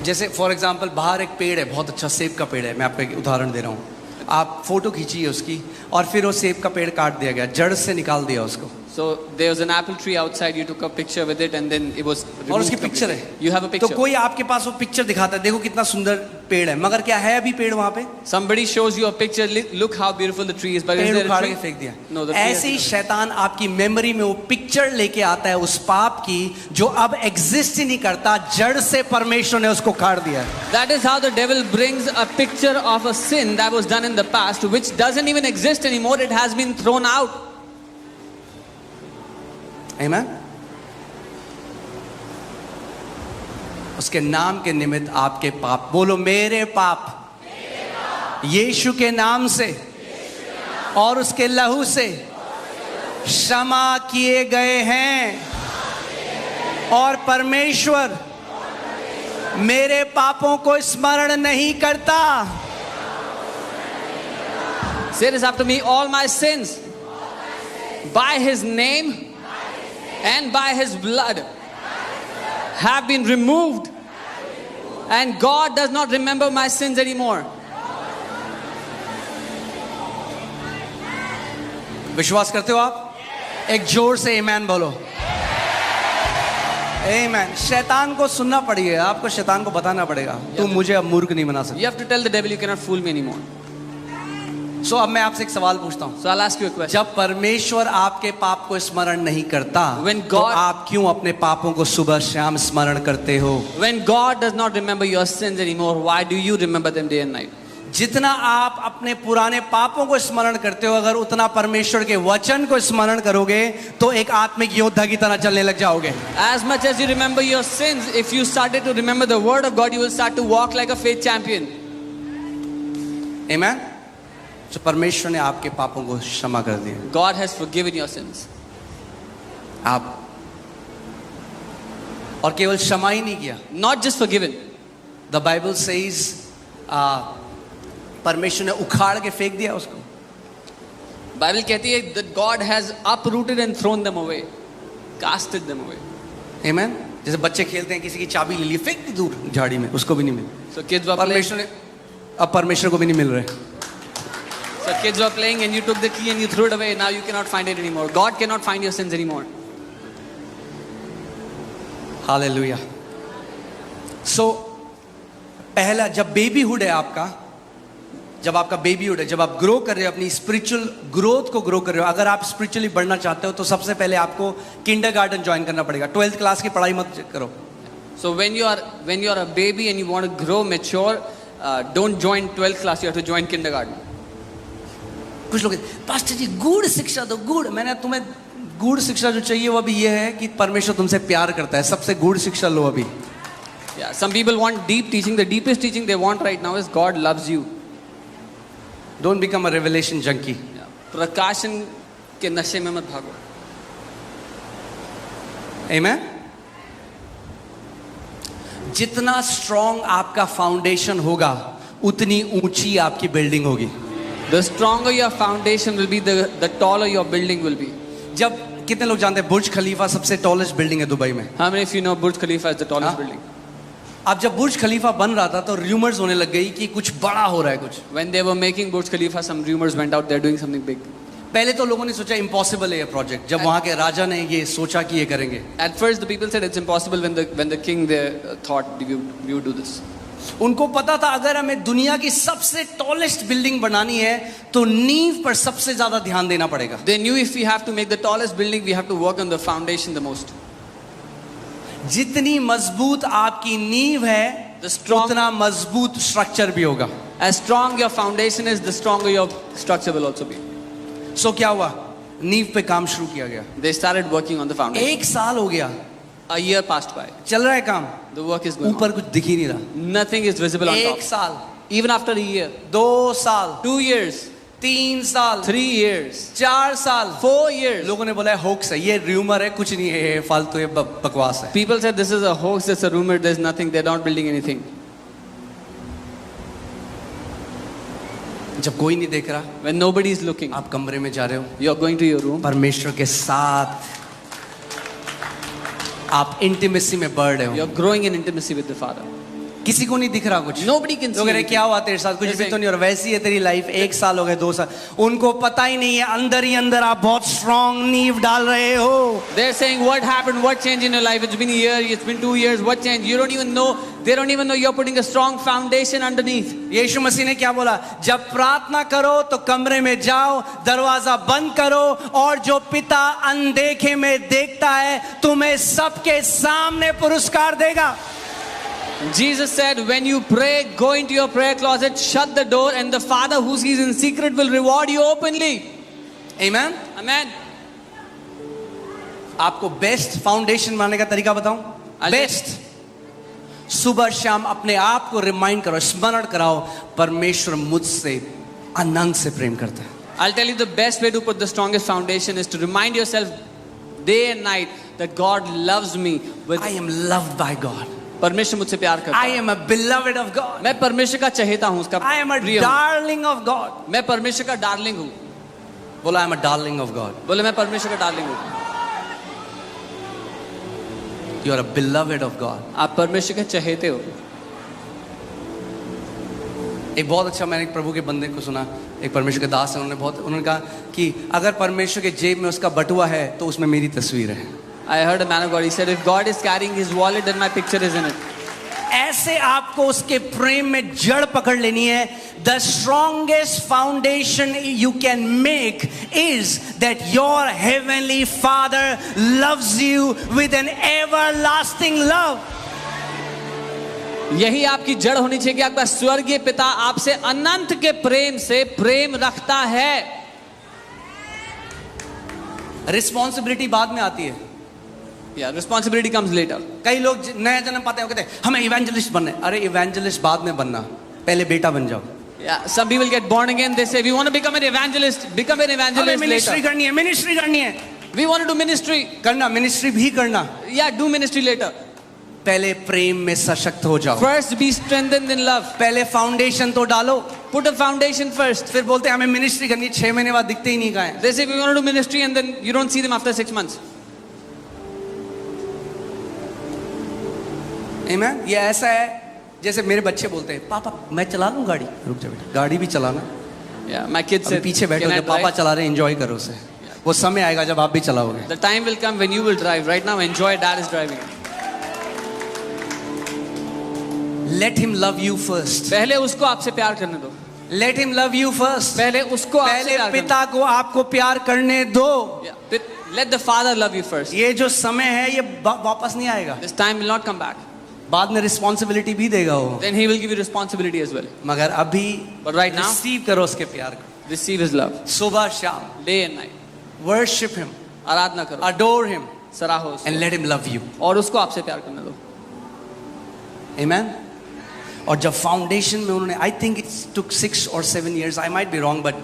जैसे फॉर एग्जाम्पल बाहर एक पेड़ है, बहुत अच्छा सेब का पेड़ है, मैं आपको एक उदाहरण दे रहा हूँ। आप फोटो खींचिए उसकी और फिर वो सेब का पेड़ काट दिया गया, जड़ से निकाल दिया उसको, So there was an apple tree outside. You took a picture with it, and then it was और removed उसकी पिक्चर completely. है। You have a तो picture. कोई आपके पास वो पिक्चर दिखाता है, देखो कितना सुंदर पेड़ है, मगर क्या है अभी पेड़ वहां पे? Somebody shows you a picture. Look how beautiful the tree is. But is पेड़ there a उखाड़ के tree? फेंक दिया। No, the tree has ऐसे ही been- शैतान आपकी मेमोरी में वो पिक्चर लेके आता है उस पाप की जो अब एग्जिस्ट ही नहीं करता, जड़ से परमेश्वर ने उसको काट दिया है। That is how the devil brings a picture of a sin that was done in the past, which doesn't even exist anymore. It has been thrown out. Amen? उसके नाम के निमित्त आपके पाप, बोलो मेरे पाप यीशु के नाम से और उसके लहू से क्षमा किए गए हैं, और परमेश्वर मेरे पापों को स्मरण नहीं करता। Say this after me. All my sins by His name and by His blood have been removed, and God does not remember my sins anymore. विश्वास करते हो आप? एक जोर से आमेन बोलो। आमेन। शैतान को सुनना पड़ेगा, आपको शैतान को बताना पड़ेगा, तुम मुझे अब मूर्ख नहीं बना सकते। You have to tell the devil, you cannot fool me anymore. सो अब मैं आपसे एक सवाल पूछता हूँ। So I'll ask you a question. जब परमेश्वर आपके पाप को स्मरण नहीं करता, When तो God- आप क्यों अपने पापों को सुबह शाम स्मरण करते हो? When God does not remember your sins anymore, why do you remember them day and night? जितना आप अपने पुराने पापों को स्मरण करते हो, अगर उतना परमेश्वर के वचन को स्मरण करोगे तो एक आत्मिक योद्धा की तरह चलने लग जाओगे। As much as you remember your sins, if you started to remember the word of God, you will start to walk like a faith champion. आमेन। तो परमेश्वर ने आपके पापों को क्षमा कर दिया। God has forgiven your sins. आप और केवल क्षमा ही नहीं किया, Not just forgiven. The Bible says परमेश्वर ने उखाड़ के फेंक दिया उसको। Bible कहती है that God has uprooted and thrown them away, casted them away. आमेन। जैसे बच्चे खेलते हैं, किसी की चाबी ले ली, फेंक दी दूर झाड़ी में, उसको भी नहीं मिली। So kids were playing. परमेश्वर ने अब परमेश्वर को भी नहीं मिल रहे। So kids were playing and you took the key and you threw it away. Now you cannot find it anymore. God cannot find your sins anymore. Hallelujah. So पहला जब बेबीहुड है आपका, जब आपका बेबीहुड है, जब आप ग्रो कर रहे हो, अपनी स्पिरिचुअल ग्रोथ को ग्रो कर रहे हो, अगर आप स्पिरिचुअली बढ़ना चाहते हो तो सबसे पहले आपको किंडरगार्टन ज्वाइन करना पड़ेगा। 12th क्लास की पढ़ाई मत करो। So when you are a baby and you want to grow mature, don't join 12th class. You have to join kindergarten. कुछ लोग पास्टर जी गुड़ शिक्षा दो, गुड़। मैंने तुम्हें गुड़ शिक्षा जो चाहिए वो अभी ये है कि परमेश्वर तुमसे प्यार करता है, सबसे गुड़ शिक्षा लो अभी। Yeah, some people want deep teaching. The deepest teaching they want right now is God loves you. Don't become a revelation junkie. Yeah. प्रकाशन के नशे में मत भागो। Amen? जितना स्ट्रॉन्ग आपका फाउंडेशन होगा उतनी ऊंची आपकी बिल्डिंग होगी। The stronger your foundation will be, the taller your building will be. जब कितने लोग जानते हैं बुर्ज खलीफा सबसे टॉलेस्ट बिल्डिंग है दुबई में? How many of you know Burj Khalifa is the tallest building? अब जब बुर्ज खलीफा बन रहा था तो रूमर्स होने लग गई कि कुछ बड़ा हो रहा है कुछ। When they were making Burj Khalifa, some rumors went out they're doing something big. पहले तो लोगों ने सोचा इम्पॉसिबल है ये प्रोजेक्ट, जब वहां के राजा ने ये सोचा कि ये करेंगे। At first the people said it's impossible when the king there thought we would do this. उनको पता था अगर हमें दुनिया की सबसे टॉलेस्ट बिल्डिंग बनानी है तो नींव पर सबसे ज्यादा ध्यान देना पड़ेगा। They knew if we have to make the tallest building, we have to work on the foundation the most. जितनी मजबूत आपकी नींव है उतना मजबूत स्ट्रक्चर भी होगा। As strong your foundation is, the stronger your structure will also be. सो क्या हुआ? नींव पे काम शुरू किया गया। They started working on the foundation. 1 साल हो गया, A year passed by. चल रहा है काम, The work is going ऊपर on. कुछ दिख ही नहीं रहा। Nothing is visible on 1 top. साल, Even after a year, 2 साल, 2 years, 3 साल, 3 years, 4 साल, 4 years. लोगों ने बोला होक्स है, ये र्यूमर है, कुछ नहीं है, ये फालतू है, बकवास है। People said this is a hoax, it's a rumor, there's nothing, they're not building anything. जब कोई नहीं देख रहा, When nobody is looking, आप कमरे में जा रहे हो, you're going to your room. परमेश्वर के साथ आप इंटीमेसी में बढ़ रहे हो। You're growing in intimacy with the Father. किसी को नहीं दिख रहा कुछ। Nobody can see लोग कह रहे anything. क्या हुआ तेरे साथ, कुछ भी तो नहीं हो रहा, वैसी है तेरी लाइफ। 1 साल हो गए, 2 साल, उनको पता ही नहीं है अंदर ही अंदर आप बहुत स्ट्रॉन्ग नींव डाल रहे हो। They're saying what happened, what changed in your life? It's been a year, it's been 2 years, what changed? You don't even know, they don't even know you're putting a strong foundation underneath. यीशु मसीह ने क्या बोला? जब प्रार्थना करो तो कमरे में जाओ, दरवाजा बंद करो, और जो पिता अनदेखे में देखता है तुम्हें सबके सामने पुरस्कार देगा। Jesus said, when you pray, go into your prayer closet, shut the door, and the Father who sees in secret will reward you openly. Amen? Amen. आपको बेस्ट फाउंडेशन बनाने का तरीका बताऊं? बेस्ट, सुबह शाम अपने आप को रिमाइंड करो, स्मरण कराओ, परमेश्वर मुझसे अनंत से प्रेम करता है। I'll tell you the best way to put the strongest foundation is to remind yourself day and night that God loves me with. I am loved by God. परमेश्वर मुझसे प्यार करता I है। am a beloved of God. मैं परमेश्वर का चहेता हूँ, उसका I am a प्रिय हूँ। darling of God. मैं परमेश्वर का डार्लिंग हूँ। बोला I am a darling of God, बोले मैं परमेश्वर का डार्लिंग हूँ। You are a beloved of God. आप परमेश्वर के चहेते हो। एक बहुत अच्छा, मैंने एक प्रभु के बंदे को सुना, एक परमेश्वर के दास है, उन्होंने कहा कि अगर परमेश्वर के जेब में उसका बटुआ है तो उसमें मेरी तस्वीर है। I heard a man of God. He said, if God is carrying his wallet, then my picture is in it. ऐसे आपको उसके प्रेम में जड़ पकड़ लेनी है। The strongest foundation you can make is that your heavenly Father loves you with an everlasting love. यही आपकी जड़ होनी चाहिए कि आपका स्वर्गीय पिता आपसे अनंत के प्रेम से प्रेम रखता है। रिस्पॉन्सिबिलिटी बाद में आती है। Yeah, responsibility comes later. कई लोग नया जन्म पाते हैं, कहते हैं हमें इवेंजलिस्ट बनना है। अरे इवेंजलिस्ट बाद में बनना, पहले बेटा बन जाओ। Yeah, some people get born again. They say we want to become an evangelist. Become an evangelist ministry later. करनी है, मिनिस्ट्री करनी है, We want to do ministry. करना, मिनिस्ट्री भी करना। Yeah, do ministry later. पहले प्रेम में सशक्त हो जाओ। First, be strengthened in love. पहले फाउंडेशन तो डालो। Put a foundation first. फिर बोलते हैं हमें मिनिस्ट्री करनी है, 6 महीने बाद दिखते ही नहीं कहाँ हैं। They say we want to do ministry and then you don't see them after 6 months. Amen? ये ऐसा है जैसे मेरे बच्चे बोलते हैं पापा मैं चला लूं गाड़ी। रुक जा बेटा, गाड़ी भी चलाना। Yeah, my kids अभी said, पीछे बैठो, "Can I जब पापा drive?" चला रहे एंजॉय करो उसे। वो समय आएगा जब आप भी चलाओगे। The time will come when you will drive. Right now, enjoy. Dad is driving. Let him love you first. पहले उसको आपसे प्यार करने दो। Let him love you first. पहले उसको आपसे पहले प्यार करने पिता को आपको प्यार करने दो। दो। Yeah, let the Father love you first. ये जो समय है ये वापस नहीं आएगा। This time will not come back. बाद में रिस्पॉन्सिबिलिटी भी देगा वो, Then He will give you responsibility as well. मगर अभी But right now, रिसीव करो उसके प्यार को। receive His love. सुबह शाम Day and night. Worship him, आराधना करो, अडोर हिम सराहो उसको, and let him love you. और उसको आपसे प्यार करने दो। आमेन। और जब फाउंडेशन में उन्होंने, I think it's took 6 or 7 years, I might be wrong, but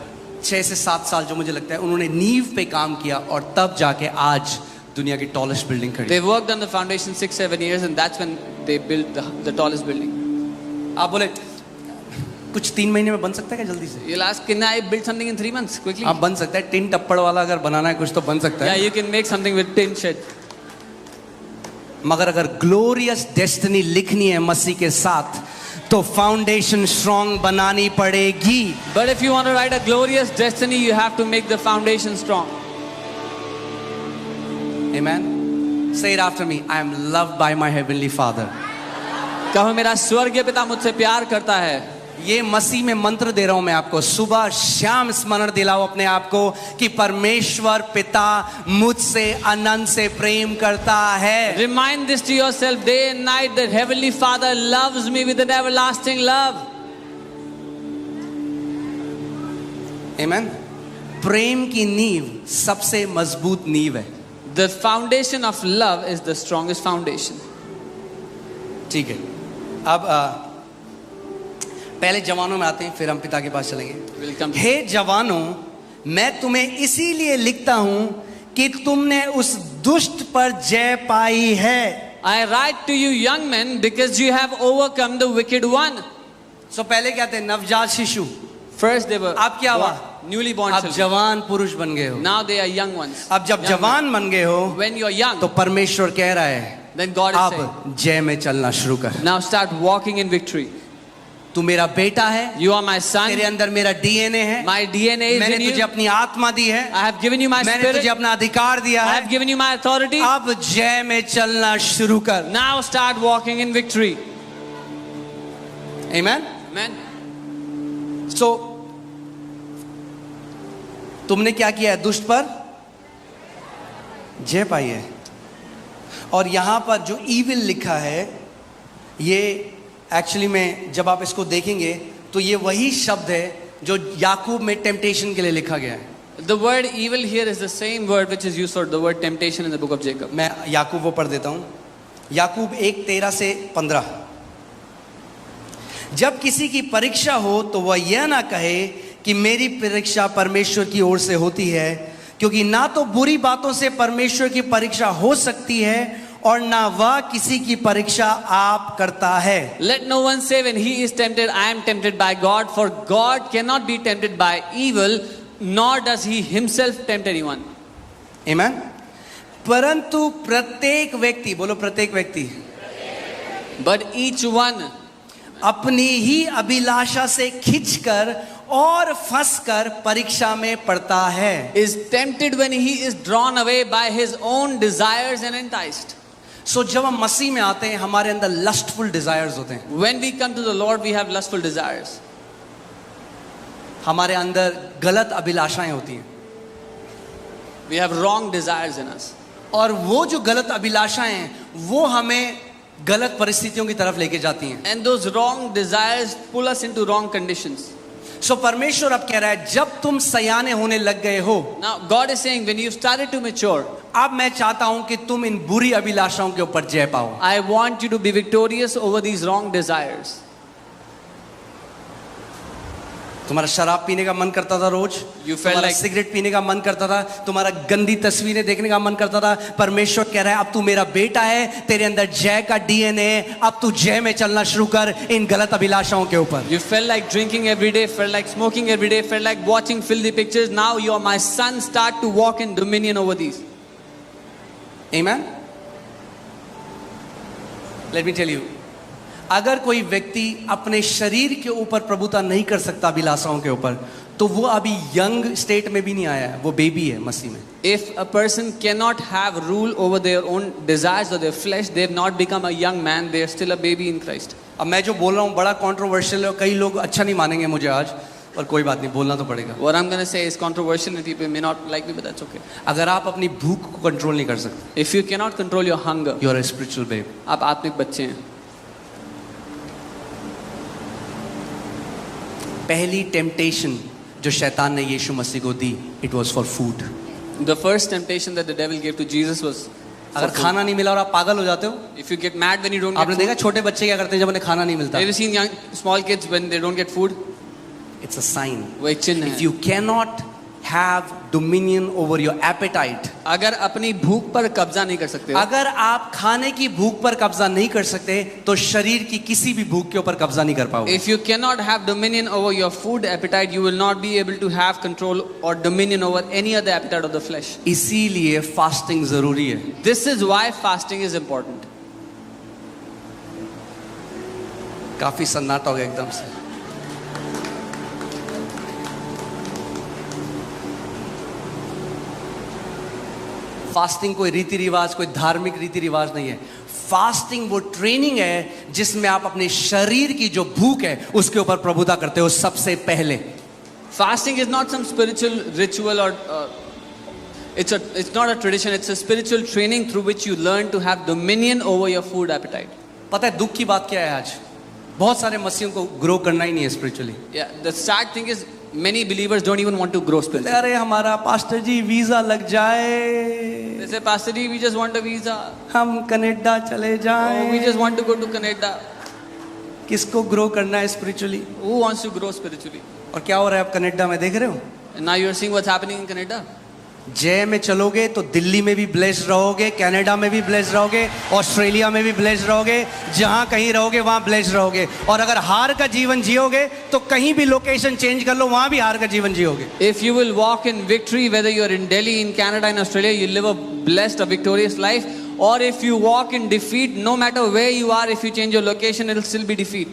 6 से 7 साल जो मुझे लगता है उन्होंने नींव पे काम किया और तब जाके आज दुनिया की टॉलेस्ट बिल्डिंग खड़ी। They worked on the foundation 6-7 years and that's when they built the tallest building. आप बोले कुछ 3 महीने में बन सकता है क्या जल्दी से? You'll ask, can I build something in 3 months quickly? आप बन सकता है, टिन टप्पड़ वाला अगर बनाना है कुछ तो बन सकता Yeah, है। you can make something with tin shed. मगर अगर ग्लोरियस डेस्टिनी लिखनी है मसीह के साथ तो फाउंडेशन स्ट्रॉन्ग बनानी पड़ेगी। But if you want to write a glorious destiny, you have to make the foundation strong. Amen. Say it after me. I am loved by my heavenly Father. कहो मेरा स्वर्गीय पिता मुझसे प्यार करता है। ये मसीह में मंत्र दे रहा हूं मैं आपको। सुबह शाम स्मरण दिलाओ अपने आप को कि परमेश्वर पिता मुझसे अनंत से प्रेम करता है। Remind this to yourself day and night that Heavenly Father loves me with an everlasting love. Amen. प्रेम की नींव सबसे मजबूत नींव है। The foundation of love is the strongest foundation. ठीक है, अब पहले जवानों में आते हैं, फिर हम पिता के पास चलेंगे। Welcome. हे जवानों, मैं तुम्हें इसीलिए लिखता हूं कि तुमने उस दुष्ट पर जय पाई है। I write to you young men because you have overcome the wicked one. So पहले क्या थे? नवजात शिशु। First they were आप क्या हुआ? newly born अब children. जवान पुरुष बन गए हो। Now they are young ones. अब जब Young जवान बन गए हो men. When you are young, तो परमेश्वर कह रहा है then God is saying, अब जय में चलना शुरू कर। now start walking in victory. तू मेरा बेटा है, You are my son. तेरे अंदर मेरा डीएनए है, My DNA is मैंने in तुझे you. अपनी आत्मा दी है, I have given you my मैंने spirit. तुझे अपना अधिकार दिया I है। have given you my authority. अब जय में चलना शुरू कर। Now start walking in victory. Amen. Amen. So तुमने क्या किया है? दुष्ट पर जय पाई है। और यहां पर जो ईविल लिखा है, ये एक्चुअली में जब आप इसको देखेंगे तो ये वही शब्द है जो याकूब में टेम्पटेशन के लिए लिखा गया है। The word evil here is the same word which is used for the word temptation in the book of Jacob. मैं याकूब वो पढ़ देता हूं, याकूब 1:13 से 15। जब किसी की परीक्षा हो तो वह यह ना कहे कि मेरी परीक्षा परमेश्वर की ओर से होती है, क्योंकि ना तो बुरी बातों से परमेश्वर की परीक्षा हो सकती है और ना वह किसी की परीक्षा आप करता है। Let no one say when he is tempted, I am tempted by God, for God cannot be tempted by evil, nor does he himself tempt anyone. आमेन। परंतु प्रत्येक व्यक्ति, बोलो प्रत्येक व्यक्ति, But each one अपनी ही अभिलाषा से खिंचकर और फंसकर परीक्षा में पड़ता है। is tempted when he is drawn away by his own desires and enticed. सो जब हम मसीह में आते हैं हमारे अंदर लस्टफुल डिजायर्स होते हैं, When we come to the Lord, we have lustful desires. हमारे अंदर गलत अभिलाषाएं होती हैं, We have wrong desires in us. और वो जो गलत अभिलाषाएं हैं वो हमें गलत परिस्थितियों की तरफ लेके जाती हैं। And those wrong desires pull us into wrong conditions. सो परमेश्वर अब कह रहा है जब तुम सयाने होने लग गए हो, Now, God is saying, when you've started to mature, अब मैं चाहता हूं कि तुम इन बुरी अभिलाषाओं के ऊपर जय पाओ। I want you to be victorious over these wrong desires. तुम्हारा शराब पीने का मन करता था रोज, You felt तुम्हारा like- सिगरेट पीने का मन करता था, तुम्हारा गंदी तस्वीरें देखने का मन करता था। परमेश्वर कह रहा है अब तू मेरा बेटा है, तेरे अंदर जय का डीएनए, अब तू जय में चलना शुरू कर इन गलत अभिलाषाओं के ऊपर। You felt like drinking every day, felt like smoking every day, felt like watching filthy pictures. Now you are my son. Start to walk in dominion over these. Amen? Let me tell you, अगर कोई व्यक्ति अपने शरीर के ऊपर प्रभुता नहीं कर सकता अभिलाषाओं के ऊपर, तो वो अभी यंग स्टेट में भी नहीं आया है, वो बेबी है मसीह में। If a person cannot have rule over their own desires or their flesh, they have not become a young man. They are still a baby in Christ. अब मैं जो बोल रहा हूँ बड़ा कंट्रोवर्शियल है, कई लोग अच्छा नहीं मानेंगे मुझे आज, पर कोई बात नहीं, बोलना तो पड़ेगा। What I'm going to say is controversial and people may not like me, but that's okay. अगर आप अपनी भूख को कंट्रोल नहीं कर सकते, If you cannot control your hunger, you are a spiritual babe. आप आत्मिक बच्चे हैं। पहली टेम्पटेशन जो शैतान ने यीशु मसीह को दी, it was for food. The first temptation that the devil gave to Jesus was for अगर food. खाना नहीं मिला और आप पागल हो जाते हो, If you get mad when you don't आपने get देखा food, छोटे बच्चे क्या करते हैं जब उन्हें खाना नहीं मिलता? have you seen young small kids when they don't get food? It's a sign. वो एक चिन्ह इफ है। You can not have dominion over your appetite, अगर अपनी भूख पर कब्जा नहीं कर सकते हो, अगर आप खाने की भूख पर कब्जा नहीं कर सकते तो शरीर की किसी भी भूख के ऊपर कब्जा नहीं कर पाओगे। if you cannot have dominion over your food appetite, you will not be able to have control or dominion over any other appetite of the flesh. इसीलिए फास्टिंग जरूरी है। This is why fasting is important. काफी सन्नाटा हो गया एकदम से। Fasting कोई रीति रिवाज, कोई धार्मिक रीति रिवाज नहीं है। फास्टिंग वो ट्रेनिंग है जिसमें आप अपने शरीर की जो भूख है उसके ऊपर प्रभुता करते हो सबसे पहले। Fasting is not some spiritual ritual or it's not a tradition. It's a spiritual training through which you learn to have dominion over your food appetite. पता है दुख की बात क्या है आज? बहुत सारे मसीहों को ग्रो करना ही नहीं है spiritually. Yeah, the sad thing is many believers don't even want to grow spiritually. अरे हमारा पास्टर जी वीजा लग जाए, They say, Pastor Ji, we just want a visa. हम कनाडा चले Oh, जाएं। we just want to go to Canada. किसको grow करना है spiritually? Who wants to grow spiritually? और क्या हो रहा है आप कनाडा में देख रहे हो? And now you're seeing what's happening in Canada. जय में चलोगे तो दिल्ली में भी ब्लेस्ड रहोगे, कनाडा में भी ब्लेस्ड रहोगे, ऑस्ट्रेलिया में भी ब्लेस्ड रहोगे, जहां कहीं रहोगे वहां ब्लेस्ड रहोगे। और अगर हार का जीवन जियोगे तो कहीं भी लोकेशन चेंज कर लो, वहां भी हार का जीवन जियोगे। If you will walk in victory, whether you're in Delhi, in Canada, in Australia, you live a blessed, a victorious life. Or if you walk in defeat, no matter where you are, if you change your location, it'll still be defeat.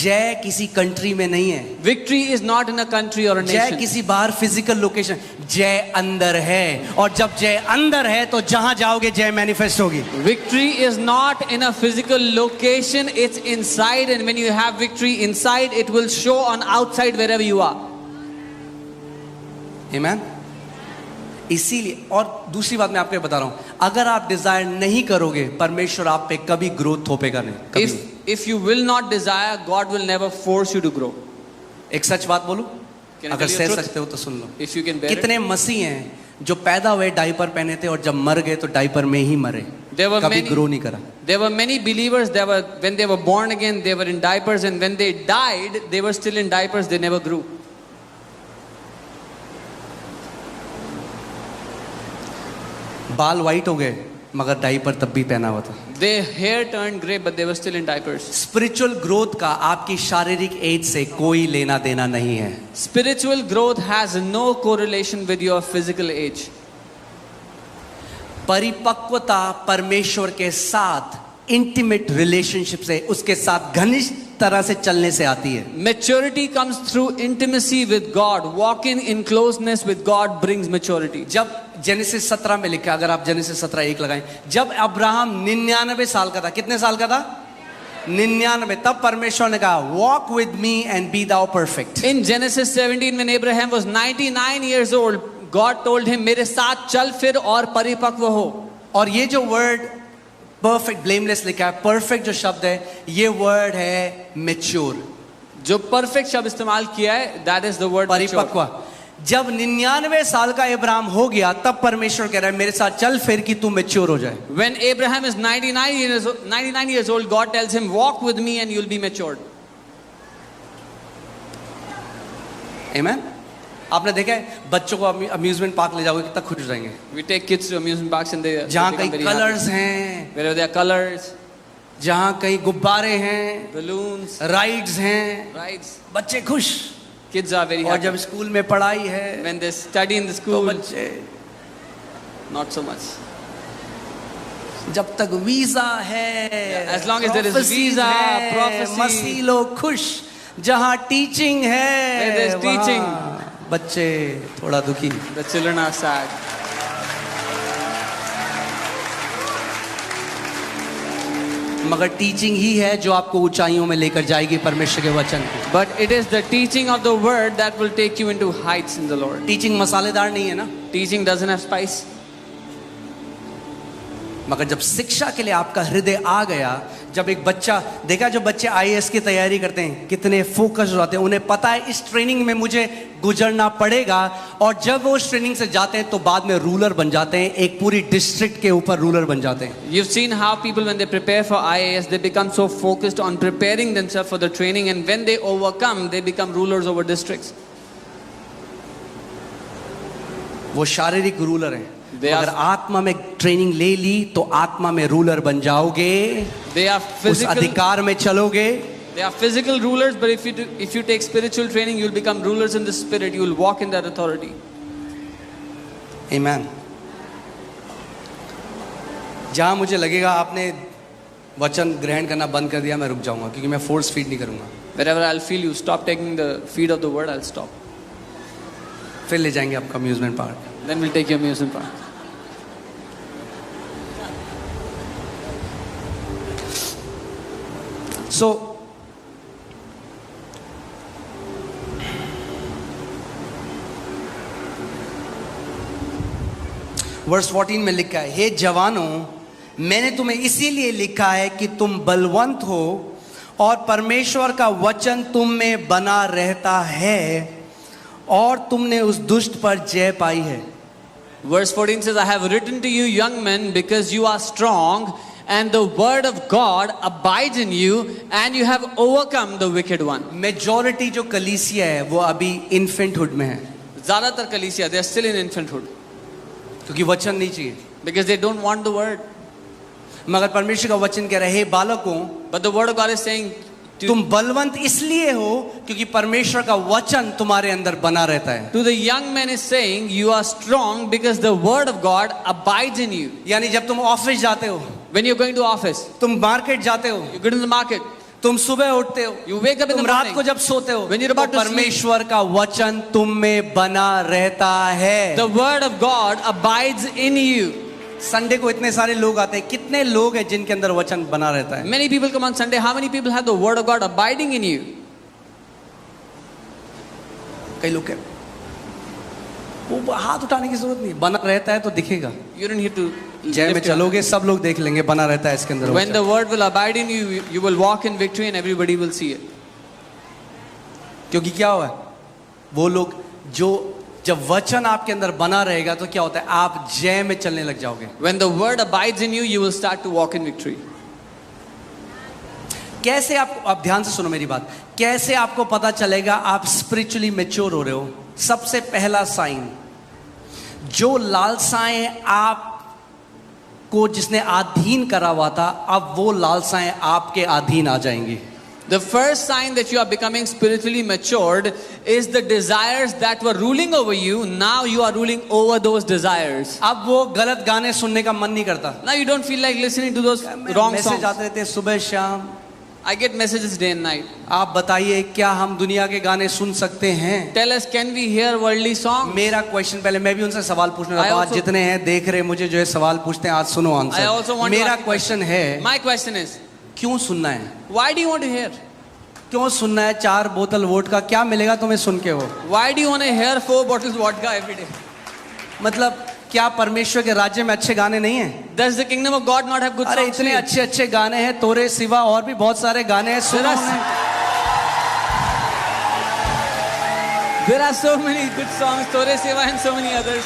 जय किसी country में नहीं है, Victory is not in a country or a जय nation. किसी बाहर physical location, जय अंदर है। और जब जय अंदर है तो जहां जाओगे जय मैनिफेस्ट होगी। Victory is not in a physical location, it's inside, and when you have victory inside, it will show on outside wherever you are. आमेन। इसीलिए, और दूसरी बात मैं आपको बता रहा हूं, अगर आप डिजायर नहीं करोगे परमेश्वर आप पे कभी ग्रोथ थोपेगा नहीं, कभी। If you will not desire, God will never force you to grow. एक सच बात बोलूं, Can I अगर tell you सह the truth? सकते हो तो सुन लो। If you can bear it. कितने मसीह हैं जो पैदा हुए डायपर पहने थे और जब मर गए तो डायपर में ही मरे, There were कभी many- ग्रो नहीं करा। There were many believers, when they were born again, they were in diapers, and when they died, they were still in diapers, they never grew. बाल वाइट हो गए मगर diaper तब भी पहना हुआ था। Their hair turned gray, but they were still in diapers. Spiritual growth का आपकी शारीरिक एज से कोई लेना देना नहीं है। Spiritual growth has no correlation with your physical age. परिपक्वता परमेश्वर के साथ इंटीमेट रिलेशनशिप से, उसके साथ घनिष्ठ तरह से चलने से आती है। Maturity comes through intimacy with God. Walking in closeness with God brings maturity. जब जेनेसिस 17 में लिखा, अगर आप जेनेसिस 17:1 लगाएं, जब अब्राहम 99 साल का था, कितने साल का था? 99, तब परमेश्वर ने कहा walk with me and be thou perfect. In Genesis 17, when Abraham was 99 years old, God told him, मेरे साथ चल फिर और परिपक्व हो। और ये जो वर्ड परफेक्ट, ब्लेमलेस लिखा है, परफेक्ट जो शब्द है, ये वर्ड है मैच्योर। जो परफेक्ट शब्द इस्तेमाल किया है, that is the word परिपक्व। जब 99 साल का इब्राहिम हो गया, तब परमेश्वर कह रहा है मेरे साथ चल फिर कि तू मैच्योर हो जाए। When Abraham is 99 years old, God tells him, walk with me and you'll be matured. आमेन। आपने देखा है बच्चों को अम्यूजमेंट पार्क ले जाओगे कितना खुश हो जाएंगे, We take kids to amusement parks and they जहाँ become कहीं very happy. कलर्स हैं, Wherever there are colors, जहाँ कहीं गुब्बारे हैं, balloons, राइड्स हैं, rides, बच्चे खुश। kids are very और happy. जब स्कूल में पढ़ाई है When they study in the तो school, बच्चे, not so much. जब तक वीजा है, As long as there is prophecies visa, है, prophecy, मसीह लोग खुश। जहाँ टीचिंग है, Where there is teaching, वहाँ बच्चे थोड़ा दुखी। the children are sad. मगर टीचिंग ही है जो आपको ऊंचाइयों में लेकर जाएगी परमेश्वर के वचन की। But it is the teaching of the word that will take you into heights in the Lord. Teaching मसालेदार नहीं है ना, Teaching doesn't have spice. मगर जब शिक्षा के लिए आपका हृदय आ गया, जब एक बच्चा देखा, जो बच्चे आईएएस की तैयारी करते हैं कितने फोकस हो जाते हैं, उन्हें पता है इस ट्रेनिंग में मुझे गुजरना पड़ेगा, और जब वो उस ट्रेनिंग से जाते हैं तो बाद में रूलर बन जाते हैं, एक पूरी डिस्ट्रिक्ट के ऊपर रूलर बन जाते हैं। You've seen how people when they prepare for IAS, they become so focused on preparing themselves for the training, and when they overcome, they become rulers over districts. वो शारीरिक रूलर हैं, They are- अगर आत्मा में training ले ली तो आत्मा में रूलर बन जाओगे, They are उस physical. अधिकार में चलोगे। They are physical rulers, but if you take spiritual training, you'll become rulers in the spirit. You will walk in that authority. आमीन। जहां मुझे लगेगा आपने वचन ग्रहण करना बंद कर दिया, मैं रुक जाऊंगा, क्योंकि मैं फोर्स फीड नहीं करूंगा। Wherever I'll feel you stop taking the feed of the word, I'll stop. फिर ले जाएंगे आपका amusement park. Then we'll take your amusement park. So verse 14 में लिखा है, हे जवानों, मैंने तुम्हें इसीलिए लिखा है कि तुम बलवंत हो और परमेश्वर का वचन तुम में बना रहता है और तुमने उस दुष्ट पर जय पाई है। Verse 14 says, I have written to you, young men, because you are strong, and the word of God abides in you, and you have overcome the wicked one. Majority जो कलीसिया है वो अभी इन्फेंटहुड में है, ज़्यादातर कलीसिया, they are still in infanthood, क्योंकि वचन नहीं चाहिए। because they don't want the word. मगर परमेश्वर का वचन कह रहा है, हे बालकों, But the word of God is saying, तुम बलवंत इसलिए हो क्योंकि परमेश्वर का वचन तुम्हारे अंदर बना रहता है। to the young man is saying, you are strong because the word of God abides in you. यानी जब तुम ऑफिस जाते हो, When you're going to office, तुम मार्केट जाते हो, you go to the market, तुम सुबह उठते हो, you wake up in the तुम रात morning, को जब सोते हो, when you're about तो to sleep, परमेश्वर का वचन तुम में बना रहता है। the word of God abides in you. Sunday को इतने सारे लोग आते हैं, कितने लोग हैं जिनके अंदर वचन बना रहता है? Many people come on Sunday. How many people have the word of God abiding in you? कई लोग कहते वो हाथ उठाने की जरूरत नहीं, बना रहता है तो दिखेगा। You don't need to जय में lift your चलोगे सब लोग देख लेंगे, बना रहता है इसके अंदर When वचन। the word will abide in you, you will walk in victory and everybody will see it. क्योंकि क्या हुआ, वो लोग जो जब वचन आपके अंदर बना रहेगा तो क्या होता है, आप जय में चलने लग जाओगे। When the word abides in you, you will start to walk in victory. कैसे आपको, आप ध्यान से सुनो मेरी बात, कैसे आपको पता चलेगा आप स्पिरिचुअली मैच्योर हो रहे हो? सबसे पहला साइन, जो लालसाएं आप को जिसने अधीन करा हुआ था, अब वो लालसाएं आपके अधीन आ जाएंगी. The first sign that you are becoming spiritually matured is the desires that were ruling over you. Now you are ruling over those desires. अब वो गलत गाने सुनने का मन नहीं करता. Now you don't feel like listening to those wrong message songs. आते रहते हैं सुबह शाम. I get messages day and night. आप बताइए क्या हम दुनिया के गाने सुन सकते हैं? Tell us, can we hear worldly songs? मेरा क्वेश्चन, पहले मैं भी उनसे सवाल पूछने I लगा. आज also- जितने हैं देख रहे मुझे जो है सवाल पूछते हैं, आज सुनो I also answer. want to मेरा ask you- क्वेश्चन है, My question is, क्यों सुनना है? why do you want to hear? क्यों सुनना है? 4 बोतल वोट का क्या मिलेगा तुम्हें सुन के? वो Why do you want to hear 4 bottles vodka every day? मतलब क्या परमेश्वर के राज्य में अच्छे गाने नहीं हैं? Does the kingdom of God not have good अरे songs? इतने अच्छे अच्छे गाने हैं, तोरे सिवा और भी बहुत सारे गाने हैं. सुनो There are- उन्हें. There are so many good songs, Tore Seva and so many others.